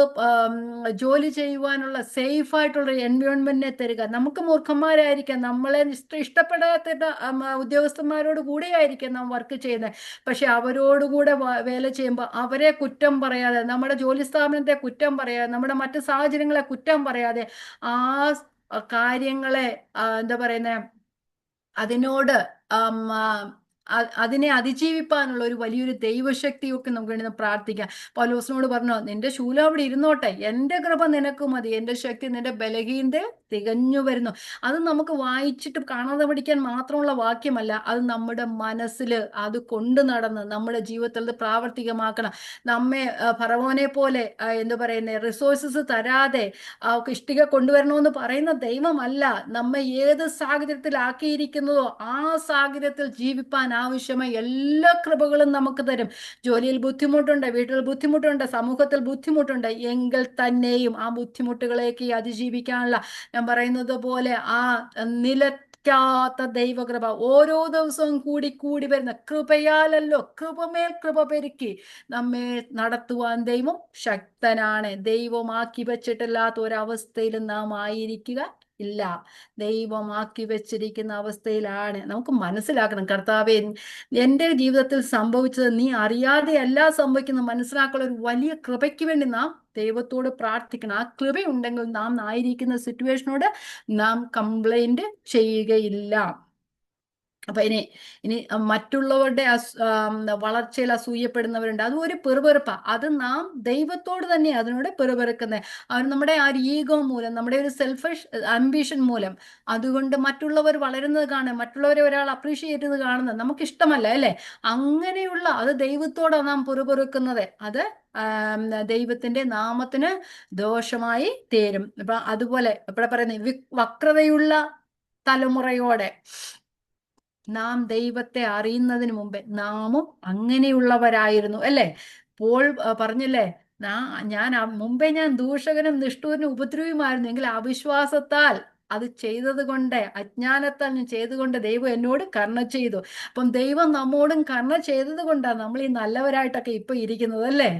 Speaker 1: ജോലി ചെയ്യുവാനുള്ള സേഫ് ആയിട്ടുള്ള എൻവയോൺമെന്റിനെ തരിക. നമുക്ക് മൂർഖന്മാരായിരിക്കാം, നമ്മളെ ഇഷ്ടപ്പെടാത്ത ഉദ്യോഗസ്ഥന്മാരോട് കൂടെ ആയിരിക്കാം നാം വർക്ക് ചെയ്യുന്നത്. പക്ഷെ അവരോടുകൂടെ വേല ചെയ്യുമ്പോൾ അവരെ കുറ്റം പറയാതെ, നമ്മുടെ ജോലി സ്ഥാപനത്തെ കുറ്റം പറയാതെ, നമ്മുടെ മറ്റു സാഹചര്യങ്ങളെ കുറ്റം പറയാതെ, ആ കാര്യങ്ങളെ എന്താ പറയുന്നത്, അതിനോട് അതിനെ അതിജീവിപ്പാനുള്ള ഒരു വലിയൊരു ദൈവശക്തിയൊക്കെ നമുക്ക് വേണ്ടി പ്രാർത്ഥിക്കാം. പൗലോസിനോട് പറഞ്ഞു, നിന്റെ ശൂലം അവിടെ ഇരുന്നോട്ടെ, എൻ്റെ കൃപ നിനക്ക് മതി, എൻ്റെ ശക്തി നിന്റെ ബലഹീനതയിൽ തികഞ്ഞു വരുന്നു. അത് നമുക്ക് വായിച്ചിട്ട് കാണാതെ പഠിക്കാൻ മാത്രമുള്ള വാക്യമല്ല, അത് നമ്മുടെ മനസ്സിൽ അത് കൊണ്ടു നടന്ന് നമ്മുടെ ജീവിതത്തിൽ അത് പ്രാവർത്തികമാക്കണം. നമ്മെ ഫറവോനെ പോലെ എന്താ പറയുന്നത്, റിസോഴ്സസ് തരാതെ ഇഷ്ടിക കൊണ്ടുവരണമെന്ന് പറയുന്ന ദൈവമല്ല. നമ്മെ ഏത് സാഹചര്യത്തിലാക്കിയിരിക്കുന്നതോ ആ സാഹചര്യത്തിൽ ജീവിപ്പാൻ ആവശ്യമായ എല്ലാ കൃപകളും നമുക്ക് തരും. ജോലിയിൽ ബുദ്ധിമുട്ടുണ്ട്, വീട്ടിൽ ബുദ്ധിമുട്ടുണ്ട്, സമൂഹത്തിൽ ബുദ്ധിമുട്ടുണ്ട് എങ്കിൽ തന്നെയും ആ ബുദ്ധിമുട്ടുകളേക്ക് അതിജീവിക്കാനുള്ള, ഞാൻ പറയുന്നത് പോലെ, ആ
Speaker 2: നിലയ്ക്കാത്ത ദൈവകൃപ ഓരോ ദിവസവും കൂടി കൂടി വരുന്ന കൃപയാലല്ലോ, കൃപമേൽ കൃപ പെരുക്കി നമ്മെ നടത്തുവാൻ ദൈവം ശക്തനാണ്. ദൈവമാക്കി വെച്ചിട്ടില്ലാത്ത ഒരവസ്ഥയിലും നാം ആയിരിക്കുക ഇല്ല. ദൈവമാക്കി വെച്ചിരിക്കുന്ന അവസ്ഥയിലാണ്. നമുക്ക് മനസ്സിലാക്കണം, കർത്താവേ, എൻ്റെ ജീവിതത്തിൽ സംഭവിച്ചത് നീ അറിയാതെയല്ല സംഭവിക്കുന്നത് മനസ്സിലാക്കാനുള്ള ഒരു വലിയ കൃപയ്ക്ക് വേണ്ടി നാം ദൈവത്തോട് പ്രാർത്ഥിക്കണം. ആ കൃപയുണ്ടെങ്കിൽ നാം ആയിരിക്കുന്ന സിറ്റുവേഷനോട് നാം കംപ്ലൈന്റ് ചെയ്യുകയില്ല. അപ്പൊ ഇനി ഇനി മറ്റുള്ളവരുടെ വളർച്ചയിൽ അസൂയപ്പെടുന്നവരുണ്ട്. അതും ഒരു പെറുപെറുപ്പാ. അത് നാം ദൈവത്തോട് തന്നെ അതിനോട് പെറുപെറുക്കുന്നത്. അവർ നമ്മുടെ ആ ഈഗോ മൂലം, നമ്മുടെ ഒരു സെൽഫിഷ് അംബിഷൻ മൂലം, അതുകൊണ്ട് മറ്റുള്ളവർ വളരുന്നത് കാണുക, മറ്റുള്ളവരെ ഒരാൾ അപ്രീഷിയേറ്റ് ചെയ്ത് കാണുന്നത് നമുക്ക് ഇഷ്ടമല്ല അല്ലേ? അങ്ങനെയുള്ള അത് ദൈവത്തോടാണ് നാം പെറുപെറുക്കുന്നത്. അത് ദൈവത്തിന്റെ നാമത്തിന് ദോഷമായി തീരും. ഇപ്പൊ അതുപോലെ ഇവിടെ പറയുന്നത് വക്രതയുള്ള തലമുറയോടെ നാം ദൈവത്തെ അറിയുന്നതിന് മുമ്പേ നാമും അങ്ങനെയുള്ളവരായിരുന്നു അല്ലേ? പോൾ പറഞ്ഞില്ലേ, മുമ്പേ ഞാൻ ദൂഷകനും നിഷ്ഠൂരനും ഉപദ്രവിയുമായിരുന്നു, എങ്കിൽ അവിശ്വാസത്താൽ അത് ചെയ്തത് കൊണ്ട്, അജ്ഞാനത്താൽ ഞാൻ ചെയ്തുകൊണ്ട് ദൈവം എന്നോട് കരുണ ചെയ്തു. അപ്പം ദൈവം നമ്മോടും കരുണ ചെയ്തത് കൊണ്ടാണ് നമ്മൾ ഈ നല്ലവരായിട്ടൊക്കെ ഇപ്പൊ ഇരിക്കുന്നത് അല്ലേ?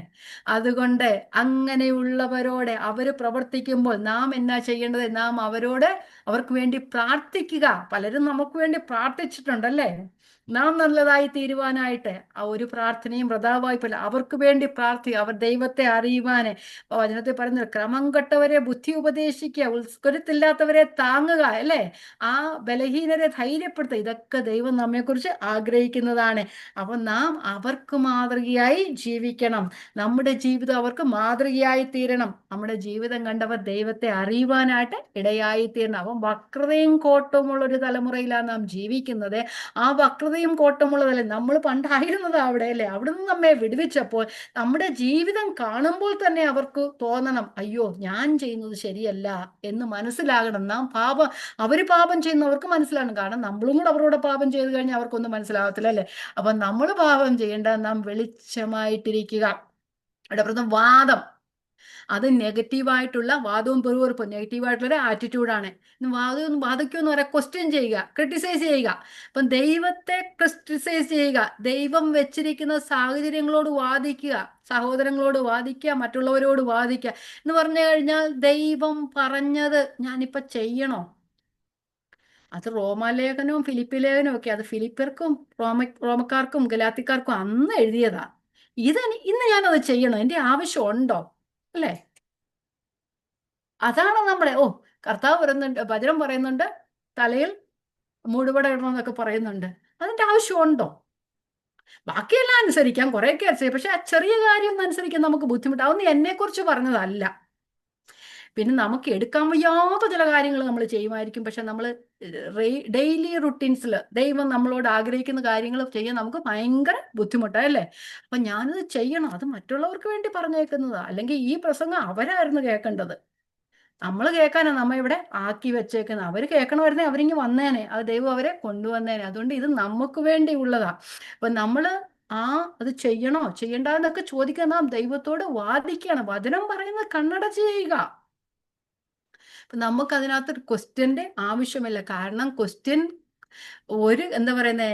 Speaker 2: അതുകൊണ്ട് അങ്ങനെയുള്ളവരോട് അവര് പ്രവർത്തിക്കുമ്പോൾ നാം എന്നാ ചെയ്യേണ്ടത്? നാം അവർക്ക് വേണ്ടി പ്രാർത്ഥിക്കുക. പലരും നമുക്ക് വേണ്ടി പ്രാർത്ഥിച്ചിട്ടുണ്ടല്ലേ? നാം നല്ലതായി തീരുവാനായിട്ട് ആ ഒരു പ്രാർത്ഥനയും വൃഥാവായിപ്പല്ല. അവർക്ക് വേണ്ടി അവർ ദൈവത്തെ അറിയുവാന് വചനത്തിൽ പറയുന്നത്, ക്രമം കെട്ടവരെ ബുദ്ധി ഉപദേശിക്കുക, ഉത്സ്കരത്തില്ലാത്തവരെ താങ്ങുക അല്ലേ? ആ ബലഹീനരെ ധൈര്യപ്പെടുത്തുക. ഇതൊക്കെ ദൈവം നമ്മെക്കുറിച്ച് ആഗ്രഹിക്കുന്നതാണ്. അപ്പൊ നാം അവർക്ക് മാതൃകയായി ജീവിക്കണം. നമ്മുടെ ജീവിതം അവർക്ക് മാതൃകയായി തീരണം. നമ്മുടെ ജീവിതം കണ്ടവർ ദൈവത്തെ അറിയുവാനായിട്ട് ഇടയായി തീരണം. അപ്പം വക്രതയും കോട്ടവുമുള്ള ഒരു തലമുറയിലാണ് നാം ജീവിക്കുന്നത്. ആ വക്രതയും കോട്ടമുള്ളതല്ലേ നമ്മൾ പണ്ടായിരുന്നത് അവിടെ അല്ലേ? അവിടുന്ന് നമ്മെ വിടുവിച്ചപ്പോൾ നമ്മുടെ ജീവിതം കാണുമ്പോൾ തന്നെ അവർക്ക് തോന്നണം, അയ്യോ ഞാൻ ചെയ്യുന്നത് ശരിയല്ല എന്ന് മനസ്സിലാകണം. അവര് പാപം ചെയ്യുന്നവർക്ക് മനസ്സിലാകണം. കാരണം നമ്മളും കൂടെ അവരോട് പാപം ചെയ്ത് കഴിഞ്ഞാൽ അവർക്കൊന്നും മനസ്സിലാകത്തില്ല അല്ലേ? അപ്പൊ നമ്മൾ പാപം ചെയ്യേണ്ട, നാം വെളിച്ചമായിട്ടിരിക്കുക. ഇവിടെ പ്രഥം വാദം, അത് നെഗറ്റീവായിട്ടുള്ള വാദവും പെറുപെറുപ്പും നെഗറ്റീവായിട്ടുള്ള ആറ്റിറ്റ്യൂഡാണ്. വാദിക്കുമെന്ന് പറയാം, ക്വസ്റ്റ്യൻ ചെയ്യുക, ക്രിട്ടിസൈസ് ചെയ്യുക. അപ്പം ദൈവത്തെ ക്രിട്ടിസൈസ് ചെയ്യുക, ദൈവം വെച്ചിരിക്കുന്ന സാഹചര്യങ്ങളോട് വാദിക്കുക, സഹോദരങ്ങളോട് വാദിക്കുക, മറ്റുള്ളവരോട് വാദിക്കുക എന്ന് പറഞ്ഞു കഴിഞ്ഞാൽ ദൈവം പറഞ്ഞത് ഞാനിപ്പോൾ ചെയ്യണോ? അത് റോമാലേഖനവും ഫിലിപ്പി ലേഖനവും ഒക്കെ, അത് ഫിലിപ്പിയർക്കും റോമക്കാർക്കും ഗലാത്തിക്കാർക്കും അന്ന് എഴുതിയതാ. ഇന്ന് ഞാനത് ചെയ്യണോ? എൻ്റെ ആവശ്യം ഉണ്ടോ? അല്ലേ? അതാണ് നമ്മുടെ കർത്താവ് പറയുന്നുണ്ട്, വചനം പറയുന്നുണ്ട്, തലയിൽ മൂടുപട ഇടണമെന്നൊക്കെ പറയുന്നുണ്ട്. അതിന്റെ ആവശ്യമുണ്ടോ? ബാക്കിയെല്ലാം അനുസരിക്കാം, കുറെയൊക്കെ അനുസരിക്കാം, പക്ഷെ ആ ചെറിയ കാര്യം ഒന്നും അനുസരിക്കാൻ നമുക്ക് ബുദ്ധിമുട്ട്. അതൊന്നും എന്നെക്കുറിച്ച് പറഞ്ഞതല്ല. പിന്നെ നമുക്ക് എടുക്കാൻ വയ്യാത്ത ചില കാര്യങ്ങൾ നമ്മൾ ചെയ്യുമായിരിക്കും. പക്ഷെ നമ്മൾ ഡെയിലി റുട്ടീൻസിൽ ദൈവം നമ്മളോട് ആഗ്രഹിക്കുന്ന കാര്യങ്ങൾ ചെയ്യാൻ നമുക്ക് ഭയങ്കര ബുദ്ധിമുട്ടല്ലേ? അപ്പൊ ഞാനത് ചെയ്യണം, അത് മറ്റുള്ളവർക്ക് വേണ്ടി പറഞ്ഞേക്കുന്നതാ. അല്ലെങ്കിൽ ഈ പ്രസംഗം അവരായിരുന്നു കേൾക്കേണ്ടത്, നമ്മൾ കേൾക്കാനാണ് നമ്മ ഇവിടെ ആക്കി വെച്ചേക്കുന്നത്. അവർ കേൾക്കണമായിരുന്നേ അവരിങ്ങ് വന്നേനെ, അത് ദൈവം അവരെ കൊണ്ടുവന്നേനെ. അതുകൊണ്ട് ഇത് നമുക്ക് വേണ്ടി ഉള്ളതാ. അപ്പൊ നമ്മള് അത് ചെയ്യണോ ചെയ്യണ്ടെന്നൊക്കെ ചോദിക്കാൻ നാം ദൈവത്തോട് വാദിക്കണം. വചനം പറയുന്നത് കണ്ണടച്ച് ചെയ്യുക. അപ്പൊ നമുക്ക് അതിനകത്ത് ക്വസ്റ്റ്യന്റെ ആവശ്യമില്ല. കാരണം ക്വസ്റ്റ്യൻ എന്താ പറയുന്നേ,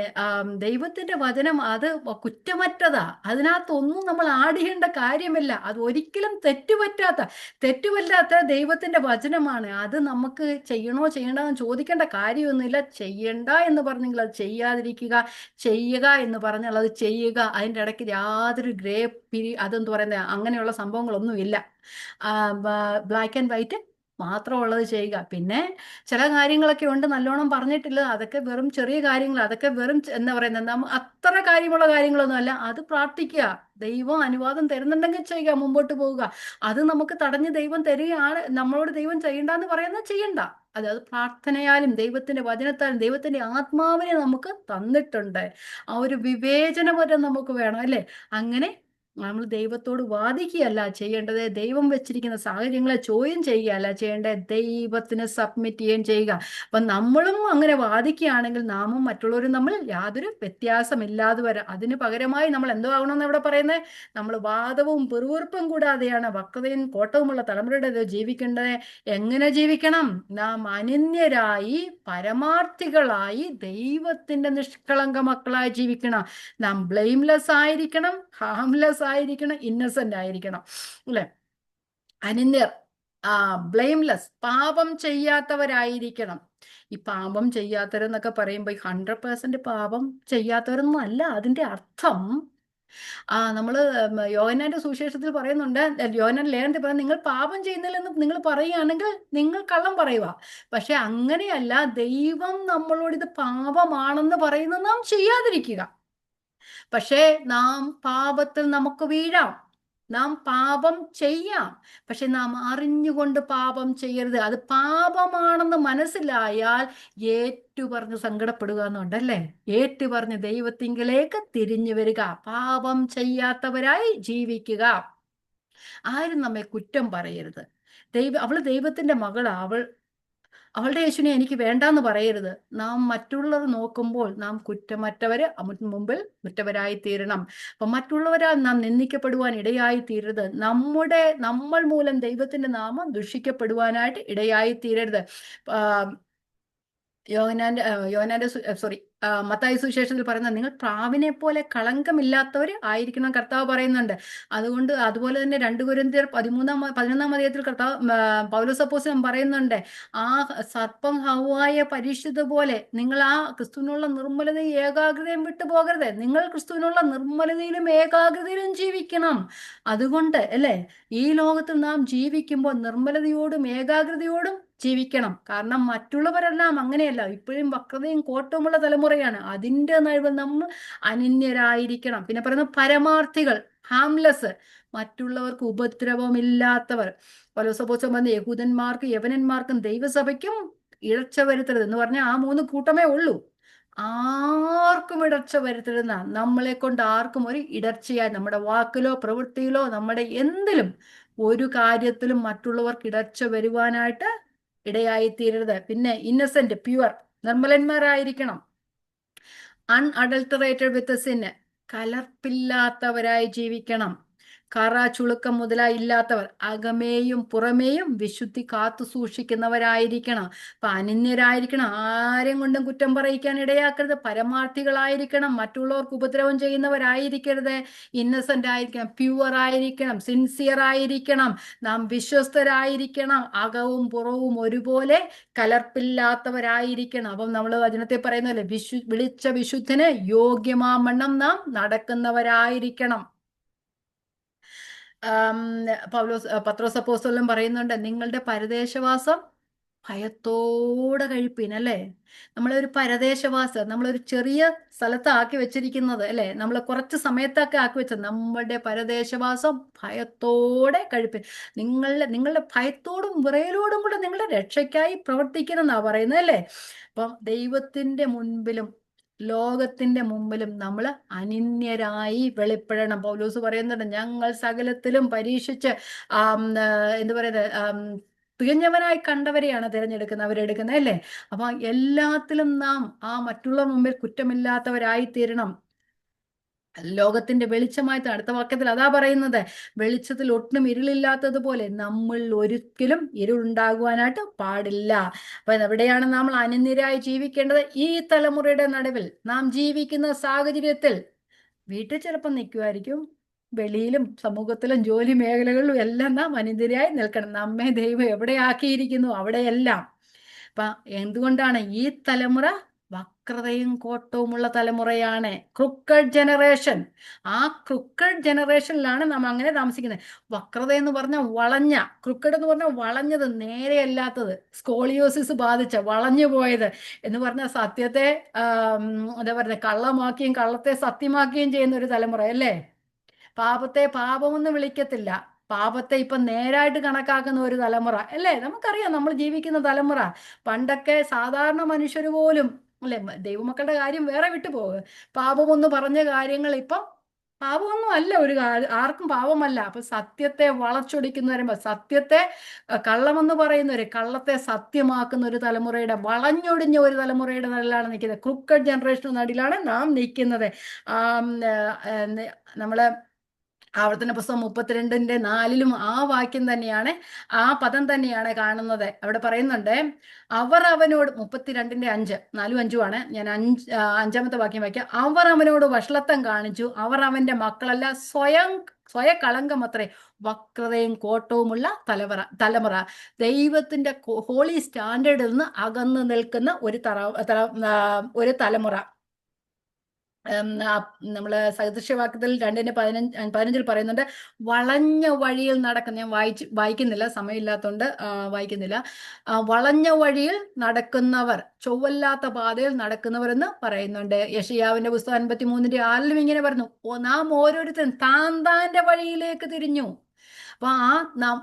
Speaker 2: ദൈവത്തിന്റെ വചനം അത് കുറ്റമറ്റതാ. അതിനകത്തൊന്നും നമ്മൾ ആഡ് ചെയ്യേണ്ട കാര്യമില്ല. അത് ഒരിക്കലും തെറ്റുപറ്റാത്ത ദൈവത്തിന്റെ വചനമാണ്. അത് നമുക്ക് ചെയ്യണോ ചെയ്യണ്ടെന്ന് ചോദിക്കേണ്ട കാര്യമൊന്നുമില്ല. ചെയ്യണ്ട എന്ന് പറഞ്ഞെങ്കിൽ അത് ചെയ്യാതിരിക്കുക, ചെയ്യുക എന്ന് പറഞ്ഞാൽ അത് ചെയ്യുക. അതിൻ്റെ ഇടയ്ക്ക് യാതൊരു ഗ്രേ അതെന്ത് പറയുന്നത്, അങ്ങനെയുള്ള സംഭവങ്ങളൊന്നുമില്ല. ബ്ലാക്ക് ആൻഡ് വൈറ്റ് മാത്രമുള്ളത് ചെയ്യുക. പിന്നെ ചില കാര്യങ്ങളൊക്കെ ഉണ്ട് നല്ലോണം പറഞ്ഞിട്ടില്ല, അതൊക്കെ വെറും ചെറിയ കാര്യങ്ങൾ, അതൊക്കെ വെറും എന്താ പറയുന്നത്, അത്ര കാര്യമുള്ള കാര്യങ്ങളൊന്നും അല്ല. അത് പ്രാർത്ഥിക്കുക, ദൈവം അനുവാദം തരുന്നുണ്ടെങ്കിൽ ചെയ്യുക, മുമ്പോട്ട് പോവുക. അത് നമുക്ക് തടഞ്ഞ് ദൈവം തരികയാണ്, നമ്മളോട് ദൈവം ചെയ്യണ്ടെന്ന് പറയുന്നത് ചെയ്യണ്ട. അത് പ്രാർത്ഥനയാലും ദൈവത്തിന്റെ വചനത്താലും ദൈവത്തിന്റെ ആത്മാവിനെ നമുക്ക് തന്നിട്ടുണ്ട്. ആ ഒരു വിവേചനം വരെ നമുക്ക് വേണം അല്ലേ? അങ്ങനെ നമ്മൾ ദൈവത്തോട് വാദിക്കുകയല്ല ചെയ്യേണ്ടത്, ദൈവം വെച്ചിരിക്കുന്ന സാഹചര്യങ്ങളെ ചോദ്യം ചെയ്യുകയല്ല ചെയ്യേണ്ടത്, ദൈവത്തിന് സബ്മിറ്റ് ചെയ്യുകയും ചെയ്യുക. അപ്പം നമ്മളും അങ്ങനെ വാദിക്കുകയാണെങ്കിൽ നാമും മറ്റുള്ളവരും തമ്മിൽ യാതൊരു വ്യത്യാസമില്ലാതെ വരാം. അതിന് പകരമായി നമ്മൾ എന്തോ ആകണമെന്ന് ഇവിടെ പറയുന്നത്, നമ്മൾ വാദവും പിറുവിറുപ്പും കൂടാതെയാണ് വക്രതയും കോട്ടവുമുള്ള തലമുറയുടെ ജീവിക്കേണ്ടത്. എങ്ങനെ ജീവിക്കണം? നാം അനന്യരായി പരമാർത്ഥികളായി ദൈവത്തിന്റെ നിഷ്കളങ്ക മക്കളായി ജീവിക്കണം. നാം ബ്ലെയിംലെസ് ആയിരിക്കണം, ഹാംലെസ് ആയിരിക്കണം, ഇന്നസെന്റ് ആയിരിക്കണം, അല്ലെ? അനന്യർ, ബ്ലെയിംലെസ്, പാപം ചെയ്യാത്തവരായിരിക്കണം. ഈ പാപം ചെയ്യാത്തവരെന്നൊക്കെ പറയുമ്പോൾ 100% പാപം ചെയ്യാത്തവരൊന്നും അല്ല അതിന്റെ അർത്ഥം. നമ്മള് യോഹന്നാന്റെ സുവിശേഷത്തിൽ പറയുന്നുണ്ട്, യോഹന്നാൻ ലേഖനത്തിൽ പറയുന്നത്, നിങ്ങൾ പാപം ചെയ്യുന്നില്ലെന്ന് നിങ്ങൾ പറയുകയാണെങ്കിൽ നിങ്ങൾ കള്ളം പറയുക. പക്ഷെ അങ്ങനെയല്ല, ദൈവം നമ്മളോട് ഇത് പാപമാണെന്ന് പറയുന്നത് നാം ചെയ്യാതിരിക്കുക. പക്ഷേ നാം പാപത്തിൽ നമുക്ക് വീഴാം, നാം പാപം ചെയ്യാം. പക്ഷെ നാം അറിഞ്ഞുകൊണ്ട് പാപം ചെയ്യരുത്. അത് പാപമാണെന്ന് മനസ്സിലായാൽ ഏറ്റുപറഞ്ഞ് സങ്കടപ്പെടുക എന്നുണ്ടല്ലേ, ഏറ്റുപറഞ്ഞ് ദൈവത്തിങ്കിലേക്ക് തിരിഞ്ഞു വരിക, പാപം ചെയ്യാത്തവരായി ജീവിക്കുക. ആരും നമ്മെ കുറ്റം പറയരുത്. അവള് ദൈവത്തിന്റെ മകളാ, അവളുടെ യേശുവിനെ എനിക്ക് വേണ്ടാന്ന് പറയരുത്. നാം മറ്റുള്ളവർ നോക്കുമ്പോൾ നാം കുറ്റമറ്റവര് മുമ്പിൽ കുറ്റവരായി തീരണം. അപ്പൊ മറ്റുള്ളവരാൽ നാം നിന്ദിക്കപ്പെടുവാൻ ഇടയായി തീരരുത്. നമ്മൾ മൂലം ദൈവത്തിന്റെ നാമം ദുഷിക്കപ്പെടുവാനായിട്ട് ഇടയായി തീരരുത്. മത്തായി സുവിശേഷത്തിൽ പറയുന്നത്, നിങ്ങൾ പ്രാവിനെ പോലെ കളങ്കമില്ലാത്തവർ ആയിരിക്കണം കർത്താവ് പറയുന്നുണ്ട്. അതുപോലെ തന്നെ 2 കൊരിന്ത്യർ 11-ാം അധ്യായത്തിൽ പൗലോസ് അപ്പോസ്തലൻ പറയുന്നുണ്ട്, ആ സർപ്പം ഹവ്വായെ പരീക്ഷിച്ചത് പോലെ നിങ്ങൾ ആ ക്രിസ്തുവിനുള്ള നിർമ്മലതയും ഏകാഗ്രതയും വിട്ടു പോകരുത്. നിങ്ങൾ ക്രിസ്തുവിനുള്ള നിർമ്മലതയിലും ഏകാഗ്രതയിലും ജീവിക്കണം. അതുകൊണ്ട് അല്ലേ, ഈ ലോകത്തിൽ നാം ജീവിക്കുമ്പോൾ നിർമ്മലതയോടും ഏകാഗ്രതയോടും ജീവിക്കണം. കാരണം മറ്റുള്ളവരെല്ലാം അങ്ങനെയല്ല, ഇപ്പോഴും വക്രതയും കോട്ടവുമുള്ള തലമുറയാണ്. അതിൻ്റെ നടുവിൽ നമ്മൾ അനന്യരായിരിക്കണം. പിന്നെ പറയുന്നത് പരമാർത്ഥികൾ, ഹാംലെസ്, മറ്റുള്ളവർക്ക് ഉപദ്രവമില്ലാത്തവർ. പൗലോസ് അപ്പോസ്തലൻ പറഞ്ഞ, യഹൂദന്മാർക്കും യവനന്മാർക്കും ദൈവസഭയ്ക്കും ഇടർച്ച വരുത്തരുത് എന്ന് പറഞ്ഞാൽ ആ 3 കൂട്ടമേ ഉള്ളൂ. ആർക്കും ഇടർച്ച വരുത്തരുന്ന, നമ്മളെ കൊണ്ട് ആർക്കും ഒരു ഇടർച്ചയായി നമ്മുടെ വാക്കിലോ പ്രവൃത്തിയിലോ നമ്മുടെ എന്തിലും ഒരു കാര്യത്തിലും മറ്റുള്ളവർക്ക് ഇടർച്ച വരുവാനായിട്ട് ഇടയായി തീരരുത്. പിന്നെ ഇന്നസെന്റ്, പ്യുവർ, നിർമ്മലന്മാരായിരിക്കണം. അൺഅഡൾട്ടറേറ്റഡ് വിത്ത് സിൻ, കലർപ്പില്ലാത്തവരായി ജീവിക്കണം. കറ ചുളുക്കം മുതലായി ഇല്ലാത്തവർ, അകമേയും പുറമേയും വിശുദ്ധി കാത്തു സൂക്ഷിക്കുന്നവരായിരിക്കണം. അപ്പൊ അനന്യരായിരിക്കണം, ആരെയും കൊണ്ടും കുറ്റം പറയിക്കാൻ ഇടയാക്കരുത്, പരമാർത്ഥികളായിരിക്കണം, മറ്റുള്ളവർക്ക് ഉപദ്രവം ചെയ്യുന്നവരായിരിക്കരുത്, ഇന്നസെന്റ് ആയിരിക്കണം, പ്യുവർ ആയിരിക്കണം, സിൻസിയർ ആയിരിക്കണം, നാം വിശ്വസ്തരായിരിക്കണം, അകവും പുറവും ഒരുപോലെ കലർപ്പില്ലാത്തവരായിരിക്കണം. അപ്പം നമ്മൾ വചനത്തെ പറയുന്നല്ലേ, വിളിച്ച വിശുദ്ധന് യോഗ്യമാവണ്ണം നാം നടക്കുന്നവരായിരിക്കണം. പത്രോസ് അപ്പോസ്തലൻ പറയുന്നുണ്ട്, നിങ്ങളുടെ പരദേശവാസം ഭയത്തോടെ കഴിപ്പീൻ, അല്ലേ? നമ്മളൊരു പരദേശവാസം, നമ്മളൊരു ചെറിയ സ്ഥലത്താക്കി വെച്ചിരിക്കുന്നത്, അല്ലേ? നമ്മൾ കുറച്ച് സമയത്തൊക്കെ ആക്കി വെച്ചത്, നമ്മുടെ പരദേശവാസം ഭയത്തോടെ കഴിപ്പീൻ. നിങ്ങളുടെ ഭയത്തോടും വിറയലോടും കൂടെ നിങ്ങളുടെ രക്ഷയ്ക്കായി പ്രവർത്തിക്കണം എന്നാ പറയുന്നത്, അല്ലേ? അപ്പം ദൈവത്തിന്റെ മുൻപിലും ലോകത്തിന്റെ മുമ്പിലും നമ്മൾ അനന്യരായി വെളിപ്പെടണം. പൗലോസ് പറയുന്നുണ്ട്, ഞങ്ങൾ സകലത്തിലും പരീക്ഷിച്ച് എന്താ പറയുന്നത്, തികഞ്ഞവനായി കണ്ടവരെയാണ് അവരെടുക്കുന്നത്, അല്ലേ? അപ്പൊ എല്ലാത്തിലും നാം മറ്റുള്ള മുമ്പിൽ കുറ്റമില്ലാത്തവരായി തീരണം. ലോകത്തിന്റെ വെളിച്ചമായിട്ട്, അടുത്ത വാക്യത്തിൽ അതാ പറയുന്നത്, വെളിച്ചത്തിൽ ഒട്ടും ഇരുളില്ലാത്തതുപോലെ നമ്മൾ ഒരിക്കലും ഇരുളുണ്ടാകുവാനായിട്ട് പാടില്ല. അപ്പൊ എവിടെയാണ് നമ്മൾ അനന്യരായി ജീവിക്കേണ്ടത്? ഈ തലമുറയുടെ നടുവിൽ നാം ജീവിക്കുന്ന സാഹചര്യത്തിൽ. വീട്ടിൽ ചിലപ്പോൾ നിൽക്കുമായിരിക്കും, വെളിയിലും സമൂഹത്തിലും ജോലി മേഖലകളിലും എല്ലാം നാം അനന്യരായി നിൽക്കണം. നമ്മെ ദൈവം എവിടെ ആക്കിയിരിക്കുന്നു അവിടെയെല്ലാം. അപ്പൊ എന്തുകൊണ്ടാണ് ഈ തലമുറ വക്രതയും കോട്ടവുമുള്ള തലമുറയാണ്, ക്രുക്കഡ് ജനറേഷൻ. ആ ക്രുക്കഡ് ജനറേഷനിലാണ് നാം അങ്ങനെ താമസിക്കുന്നത്. വക്രത എന്ന് പറഞ്ഞാൽ വളഞ്ഞ, ക്രുക്കഡ് എന്ന് പറഞ്ഞാൽ വളഞ്ഞത്, നേരെയല്ലാത്തത്, സ്കോളിയോസിസ് ബാധിച്ച, വളഞ്ഞു പോയത് എന്ന് പറഞ്ഞാൽ സത്യത്തെ എന്താ പറയുക, കള്ളമാക്കിയും കള്ളത്തെ സത്യമാക്കുകയും ചെയ്യുന്ന ഒരു തലമുറ, അല്ലേ? പാപത്തെ പാപമൊന്നും വിളിക്കത്തില്ല, പാപത്തെ ഇപ്പൊ നേരായിട്ട് കണക്കാക്കുന്ന ഒരു തലമുറ, അല്ലേ? നമുക്കറിയാം നമ്മൾ ജീവിക്കുന്ന തലമുറ. പണ്ടൊക്കെ സാധാരണ മനുഷ്യർ പോലും, അല്ലെ, ദൈവമക്കളുടെ കാര്യം വേറെ വിട്ടുപോകുക, പാപമൊന്ന് പറഞ്ഞ കാര്യങ്ങൾ ഇപ്പം പാപമൊന്നും അല്ല ആർക്കും പാപമല്ല. അപ്പൊ സത്യത്തെ വളച്ചൊടിക്കുന്നവരെ, സത്യത്തെ കള്ളമെന്ന് പറയുന്നവര്, കള്ളത്തെ സത്യമാക്കുന്ന ഒരു തലമുറയുടെ, വളഞ്ഞൊടിഞ്ഞ ഒരു തലമുറയുടെ നടുവിലാണ് നിൽക്കുന്നത്. ക്രുക്കഡ് ജനറേഷൻ നടുവിലാണ് നാം നിൽക്കുന്നത്. നമ്മള് ആവർത്തന പുസ്തകം 32:4 ആ വാക്യം തന്നെയാണ്, ആ പദം തന്നെയാണ് കാണുന്നത്. അവിടെ പറയുന്നുണ്ട്, അവർ അവനോട്, 32:5, 4ഉം 5ഉം ആണ്, ഞാൻ അഞ്ചാമത്തെ വാക്യം വായിക്കാം. അവർ അവനോട് വഷളത്വം കാണിച്ചു, അവർ അവന്റെ മക്കളല്ല, സ്വയ കളങ്കം അത്രേ, വക്രതയും കോട്ടവുമുള്ള തലമുറ. ദൈവത്തിന്റെ ഹോളി സ്റ്റാൻഡേർഡിൽ നിന്ന് അകന്നു നിൽക്കുന്ന ഒരു തലമുറ. നമ്മള് സദൃശ്യവാക്യത്തിൽ 2:15 പറയുന്നുണ്ട്, വളഞ്ഞ വഴിയിൽ നടക്കുന്ന, ഞാൻ വായിക്കുന്നില്ല, സമയമില്ലാത്തതുകൊണ്ട് വായിക്കുന്നില്ല. വളഞ്ഞ വഴിയിൽ നടക്കുന്നവർ, ചൊവ്വല്ലാത്ത പാതയിൽ നടക്കുന്നവർ എന്ന് പറയുന്നുണ്ട്. യെശയ്യാവിന്റെ പുസ്തകം 53:6 ഇങ്ങനെ പറഞ്ഞു, നാം ഓരോരുത്തരും താന്താന്റെ വഴിയിലേക്ക് തിരിഞ്ഞു. അപ്പൊ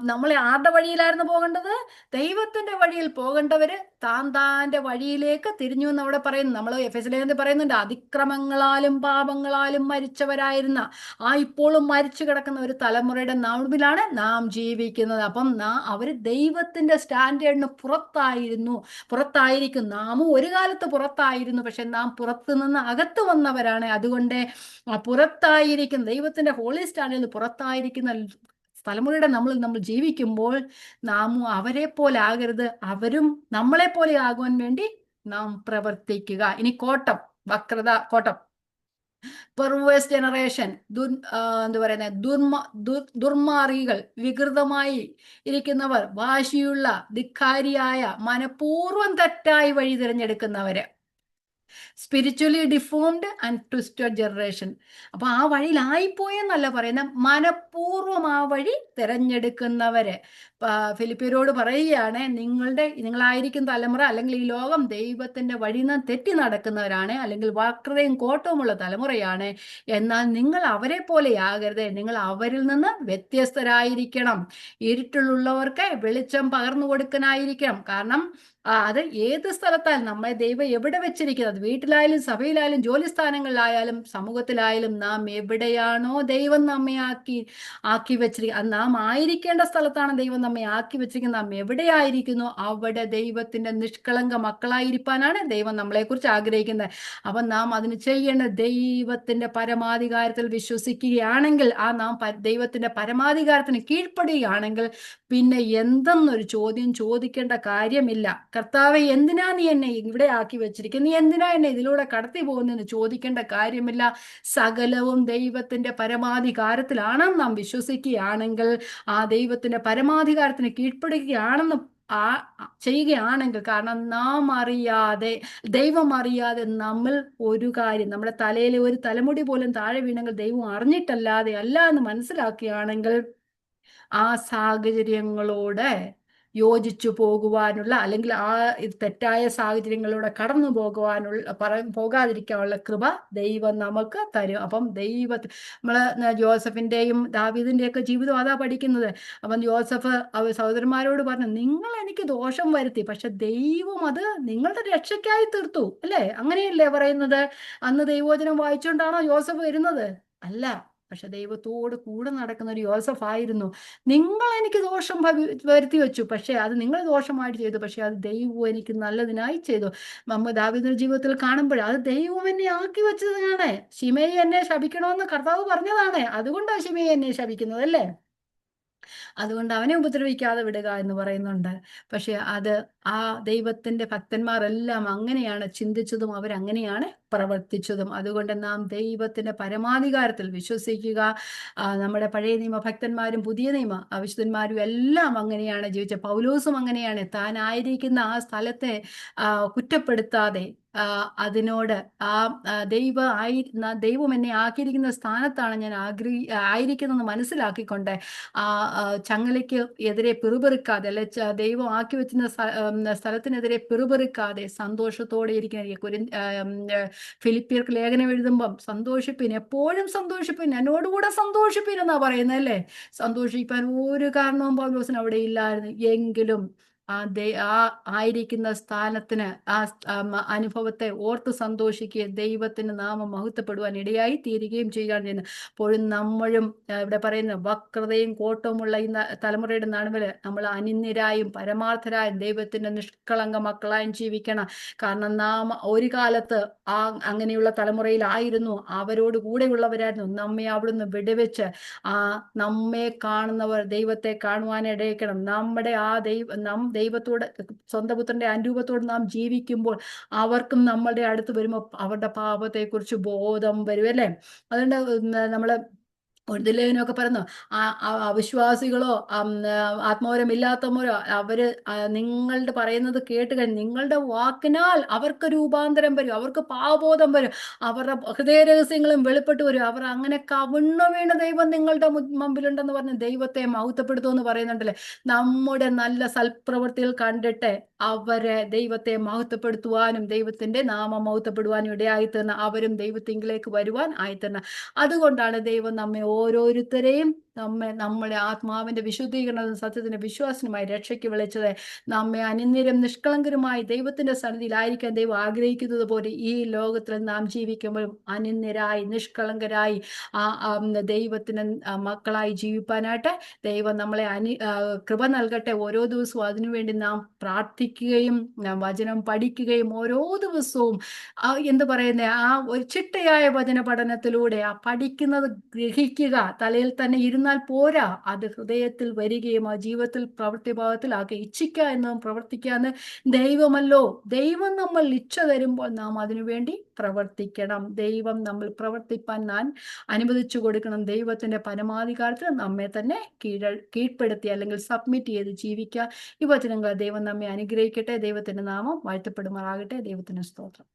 Speaker 2: നമ്മളെ ആരുടെ വഴിയിലായിരുന്നു പോകേണ്ടത്? ദൈവത്തിന്റെ വഴിയിൽ പോകേണ്ടവര് താന്താന്റെ വഴിയിലേക്ക് തിരിഞ്ഞു എന്ന് അവിടെ പറയുന്നു. നമ്മൾ എഫെസ്യലേഖനത്തിൽ പറയുന്നുണ്ട്, അതിക്രമങ്ങളാലും പാപങ്ങളാലും മരിച്ചവരായിരുന്ന ഇപ്പോഴും മരിച്ചു കിടക്കുന്ന ഒരു തലമുറയുടെ നടുവിലാണ് നാം ജീവിക്കുന്നത്. അപ്പം അവര് ദൈവത്തിന്റെ സ്റ്റാൻഡേർഡിന് പുറത്തായിരിക്കും. നാമും ഒരു കാലത്ത് പുറത്തായിരുന്നു, പക്ഷെ നാം പുറത്തു നിന്ന് അകത്ത് വന്നവരാണ്. അതുകൊണ്ട് പുറത്തായിരിക്കും, ദൈവത്തിന്റെ ഹോളി സ്റ്റാൻഡേർഡിൽ പുറത്തായിരിക്കുന്ന തലമുറയുടെ നമ്മൾ ജീവിക്കുമ്പോൾ നാമും അവരെ പോലെ ആകരുത്, അവരും നമ്മളെ പോലെ ആകുവാൻ വേണ്ടി നാം പ്രവർത്തിക്കുക. ഇനി കോട്ടം, പെർവേഴ്സ് ജനറേഷൻ, എന്താ പറയുന്നത്, ദുർമാർഗികൾ, വികൃതമായി ഇരിക്കുന്നവർ, വാശിയുള്ള, ധിക്കാരിയായ, മനഃപൂർവ്വം തെറ്റായി വഴി തിരഞ്ഞെടുക്കുന്നവര്, spiritually deformed and twisted generation. അപ്പൊ ആ വഴിയിലായിപ്പോയെന്നല്ല പറയുന്നത്, മനഃപൂർവ്വം ആ വഴി തിരഞ്ഞെടുക്കുന്നവര്. ഫിലിപ്പിയരോട് പറയുകയാണ്, നിങ്ങളായിരിക്കും തലമുറ, അല്ലെങ്കിൽ ഈ ലോകം ദൈവത്തിന്റെ വഴിയിൽ നിന്ന് തെറ്റി നടക്കുന്നവരാണ്, അല്ലെങ്കിൽ വക്രതയും കോട്ടവുമുള്ള തലമുറയാണ്. എന്നാൽ നിങ്ങൾ അവരെ പോലെയാകരുത്, നിങ്ങൾ അവരിൽ നിന്ന് വ്യത്യസ്തരായിരിക്കണം. ഇരുട്ടിലുള്ളവർക്ക് വെളിച്ചം പകർന്നു കൊടുക്കാനായിരിക്കണം. കാരണം അത് ഏത് സ്ഥലത്തായാലും, നമ്മളെ ദൈവം എവിടെ വെച്ചിരിക്കുന്നത്, വീട്ടിലായാലും സഭയിലായാലും ജോലി സ്ഥാനങ്ങളിലായാലും സമൂഹത്തിലായാലും, നാം എവിടെയാണോ ദൈവം നമ്മെ ആക്കി വെച്ചിരിക്കുന്നത്, നാം ആയിരിക്കേണ്ട സ്ഥലത്താണ് ദൈവം നമ്മെ ആക്കി വെച്ചിരിക്കുന്നത്. നാം എവിടെയായിരിക്കുന്നു അവിടെ ദൈവത്തിന്റെ നിഷ്കളങ്ക മക്കളായിരിക്കാനാണ് ദൈവം നമ്മളെക്കുറിച്ച് ആഗ്രഹിക്കുന്നത്. അപ്പം നാം അതിന് ചെയ്യേണ്ട, ദൈവത്തിന്റെ പരമാധികാരത്തിൽ വിശ്വസിക്കുകയാണെങ്കിൽ, നാം ദൈവത്തിന്റെ പരമാധികാരത്തിന് കീഴ്പ്പെടുകയാണെങ്കിൽ പിന്നെ എന്തെന്നൊരു ചോദ്യം ചോദിക്കേണ്ട കാര്യമില്ല. കർത്താവെ, എന്തിനാ നീ എന്നെ ഇവിടെ ആക്കി വെച്ചിരിക്കുന്നത്, നീ എന്തിനാ എന്നെ ഇതിലൂടെ കടത്തി പോകുന്നതെന്ന് ചോദിക്കേണ്ട കാര്യമില്ല. സകലവും ദൈവത്തിന്റെ പരമാധികാരത്തിലാണ് നാം വിശ്വസിക്കുകയാണെങ്കിൽ, ആ ദൈവത്തിന്റെ പരമാധികാരത്തിന് കീഴ്പ്പെടുകയാണെന്ന് ചെയ്യുകയാണെങ്കിൽ, കാരണം ദൈവം അറിയാതെ നമ്മൾ ഒരു കാര്യം, നമ്മുടെ തലയിലെ ഒരു തലമുടി പോലും താഴെ വീണെങ്കിൽ ദൈവം അറിഞ്ഞിട്ടല്ലാതെ അല്ല എന്ന് മനസ്സിലാക്കുകയാണെങ്കിൽ, ആ സാഹചര്യങ്ങളോട് യോജിച്ചു പോകുവാനുള്ള, അല്ലെങ്കിൽ തെറ്റായ സാഹചര്യങ്ങളിലൂടെ കടന്നു പോകാതിരിക്കാനുള്ള കൃപ ദൈവം നമുക്ക് തരും. അപ്പം നമ്മള് ജോസഫിന്റെയും ദാവീദിന്റെയും ഒക്കെ ജീവിതം അതാ പഠിക്കുന്നത്. അപ്പം ജോസഫ് സഹോദരന്മാരോട് പറഞ്ഞു, നിങ്ങൾ എനിക്ക് ദോഷം വരുത്തി, പക്ഷെ ദൈവം അത് നിങ്ങളുടെ രക്ഷയ്ക്കായി തീർത്തു, അല്ലേ? അങ്ങനെയല്ലേ പറയുന്നത്? അന്ന് ദൈവവചനം വായിച്ചുകൊണ്ടാണോ ജോസഫ് വരുന്നത്? അല്ല, പക്ഷെ ദൈവത്തോട് കൂടെ നടക്കുന്ന ഒരു യോസഫ് ആയിരുന്നു. നിങ്ങൾ എനിക്ക് ദോഷം വരുത്തി വെച്ചു, പക്ഷെ അത് നിങ്ങൾ ദോഷമായിട്ട് ചെയ്തു, പക്ഷെ അത് ദൈവം എനിക്ക് നല്ലതിനായി ചെയ്തു. ദാവീദിന്റെ ജീവിതത്തിൽ കാണുമ്പോൾ അത് ദൈവം എന്നെ ആക്കി വെച്ചതാണ്. ശിമെയി എന്നെ ശപിക്കണമെന്ന് കർത്താവ് പറഞ്ഞതാണ്, അതുകൊണ്ടാണ് ശിമെയി എന്നെ ശപിക്കുന്നത്, അല്ലേ? അതുകൊണ്ട് അവനെ ഉപദ്രവിക്കാതെ വിടുക എന്ന് പറയുന്നുണ്ട്. പക്ഷെ അത് ദൈവത്തിന്റെ ഭക്തന്മാരെല്ലാം അങ്ങനെയാണ് ചിന്തിച്ചതും അവരങ്ങനെയാണ് പ്രവർത്തിച്ചതും. അതുകൊണ്ട് നാം ദൈവത്തിന്റെ പരമാധികാരത്തിൽ വിശ്വസിക്കുക. നമ്മുടെ പഴയ നിയമ ഭക്തന്മാരും പുതിയ നിയമ വിശുദ്ധന്മാരും എല്ലാം അങ്ങനെയാണ് ജീവിച്ചത്. പൗലോസും അങ്ങനെയാണ്. താനായിരിക്കുന്ന ആ സ്ഥലത്തെ കുറ്റപ്പെടുത്താതെ, അതിനോട് ദൈവം എന്നെ ആക്കിയിരിക്കുന്ന സ്ഥാനത്താണ് ഞാൻ ആയിരിക്കുന്നതെന്ന് മനസ്സിലാക്കിക്കൊണ്ട് ചങ്ങലയ്ക്ക് എതിരെ പിറുപിറുക്കാതെ, അല്ലെ ദൈവം ആക്കി വെച്ചിരുന്ന സ്ഥലത്തിനെതിരെ പിറുപിറുക്കാതെ സന്തോഷത്തോടെ ഇരിക്കുന്ന ഫിലിപ്പിയർക്ക് ലേഖനം എഴുതുമ്പം സന്തോഷിപ്പിൻ, എപ്പോഴും സന്തോഷിപ്പിൻ, എന്നോടുകൂടെ സന്തോഷിപ്പിൻ എന്നാ പറയുന്നത്, അല്ലേ? സന്തോഷിപ്പാൻ ഒരു കാരണവും പൗലോസിന് അവിടെ ഇല്ലായിരുന്നു. എങ്കിലും ആ ആയിരിക്കുന്ന സ്ഥാനത്തിന് അനുഭവത്തെ ഓർത്ത് സന്തോഷിക്കുകയും ദൈവത്തിന് നാമം മഹത്വപ്പെടുവാൻ ഇടയായി തീരുകയും ചെയ്യുകയാണ് ചെയ്യുന്നത്. അപ്പോഴും നമ്മളും ഇവിടെ പറയുന്ന വക്രതയും കോട്ടവുമുള്ള ഈ തലമുറയുടെ നടുവിൽ നമ്മൾ അനിന്യരായും പരമാർത്ഥരായും ദൈവത്തിന്റെ നിഷ്കളങ്ക മക്കളായും ജീവിക്കണം. കാരണം നാം ഒരു കാലത്ത് അങ്ങനെയുള്ള തലമുറയിലായിരുന്നു, അവരോട് കൂടെയുള്ളവരായിരുന്നു. നമ്മെ അവിടുന്ന് വിടുവെച്ച് നമ്മെ കാണുന്നവർ ദൈവത്തെ കാണുവാനിടയിക്കണം. നമ്മുടെ ദൈവത്തോട്, സ്വന്തം പുത്രന്റെ അനുരൂപത്തോട് നാം ജീവിക്കുമ്പോൾ അവർക്കും നമ്മളുടെ അടുത്ത് വരുമ്പോൾ അവരുടെ പാപത്തെക്കുറിച്ച് ബോധം വരും, അല്ലേ? അതുകൊണ്ട് നമ്മള് ഇതിലേനൊക്കെ പറയുന്നു, അവിശ്വാസികളോ ആത്മവരമില്ലാത്തവരോ അവര് നിങ്ങളുടെ പറയുന്നത് കേട്ട് കഴിഞ്ഞ് നിങ്ങളുടെ വാക്കിനാൽ അവർക്ക് രൂപാന്തരം വരും, അവർക്ക് പാപബോധം വരും, അവരുടെ ഹൃദയ രഹസ്യങ്ങളും വെളിപ്പെട്ട് വരും. അവർ അങ്ങനെ കവിണ്ണു വീണ ദൈവം നിങ്ങളുടെ മുമ്പിലുണ്ടെന്ന് പറഞ്ഞ് ദൈവത്തെ മഹത്വപ്പെടുത്തുമെന്ന് പറയുന്നുണ്ടല്ലേ. നമ്മുടെ നല്ല സൽപ്രവൃത്തികൾ കണ്ടിട്ട് അവരെ ദൈവത്തെ മഹത്വപ്പെടുത്തുവാനും ദൈവത്തിന്റെ നാമം മഹത്വപ്പെടുവാനും ഇടയായിത്തീർന്ന അവരും ദൈവത്തിങ്കിലേക്ക് വരുവാൻ ആയിത്തീർന്ന. അതുകൊണ്ടാണ് ദൈവം നമ്മെ ഓരോരുത്തരെയും നമ്മുടെ ആത്മാവിന്റെ വിശുദ്ധീകരണവും സത്യത്തിന്റെ വിശ്വാസനുമായി രക്ഷയ്ക്ക് വിളിച്ചത്. നമ്മെ അനിന്യരും നിഷ്കളങ്കരുമായി ദൈവത്തിന്റെ സന്നിധിയിലായിരിക്കാൻ ദൈവം ആഗ്രഹിക്കുന്നത് പോലെ ഈ ലോകത്തിൽ നാം ജീവിക്കുമ്പോഴും അനിന്യരായി നിഷ്കളങ്കരായി ദൈവത്തിന് മക്കളായി ജീവിപ്പാനായിട്ട് ദൈവം നമ്മളെ കൃപ നൽകട്ടെ. ഓരോ ദിവസവും അതിനുവേണ്ടി നാം പ്രാർത്ഥിക്കുകയും വചനം പഠിക്കുകയും ഓരോ ദിവസവും എന്ത് പറയുന്നേ, ഒരു ചിട്ടയായ വചന പഠനത്തിലൂടെ പഠിക്കുന്നത് ഗ്രഹിക്കുക, തലയിൽ തന്നെ ഇരുന്നാൽ പോരാ, അത് ഹൃദയത്തിൽ വരികയും ജീവിതത്തിൽ പ്രവൃത്തിഭാഗത്തിൽ ഇച്ഛിക്കുക എന്നതും പ്രവർത്തിക്കാന്ന് ദൈവമല്ലോ. ദൈവം നമ്മൾ ഇച്ഛ തരുമ്പോൾ നാം അതിനുവേണ്ടി പ്രവർത്തിക്കണം. ദൈവം നമ്മൾ പ്രവർത്തിപ്പാൻ നാം അനുവദിച്ചു കൊടുക്കണം. ദൈവത്തിന്റെ പരമാധികാരത്തിൽ നമ്മെ തന്നെ കീഴ്പ്പെടുത്തി അല്ലെങ്കിൽ സബ്മിറ്റ് ചെയ്ത് ജീവിക്കുക. ഈ വചനങ്ങൾ ദൈവം നമ്മെ അനുഗ്രഹിക്കട്ടെ. ദൈവത്തിന്റെ നാമം വാഴ്ത്തപ്പെടുമാറാകട്ടെ. ദൈവത്തിന് സ്തോത്രം.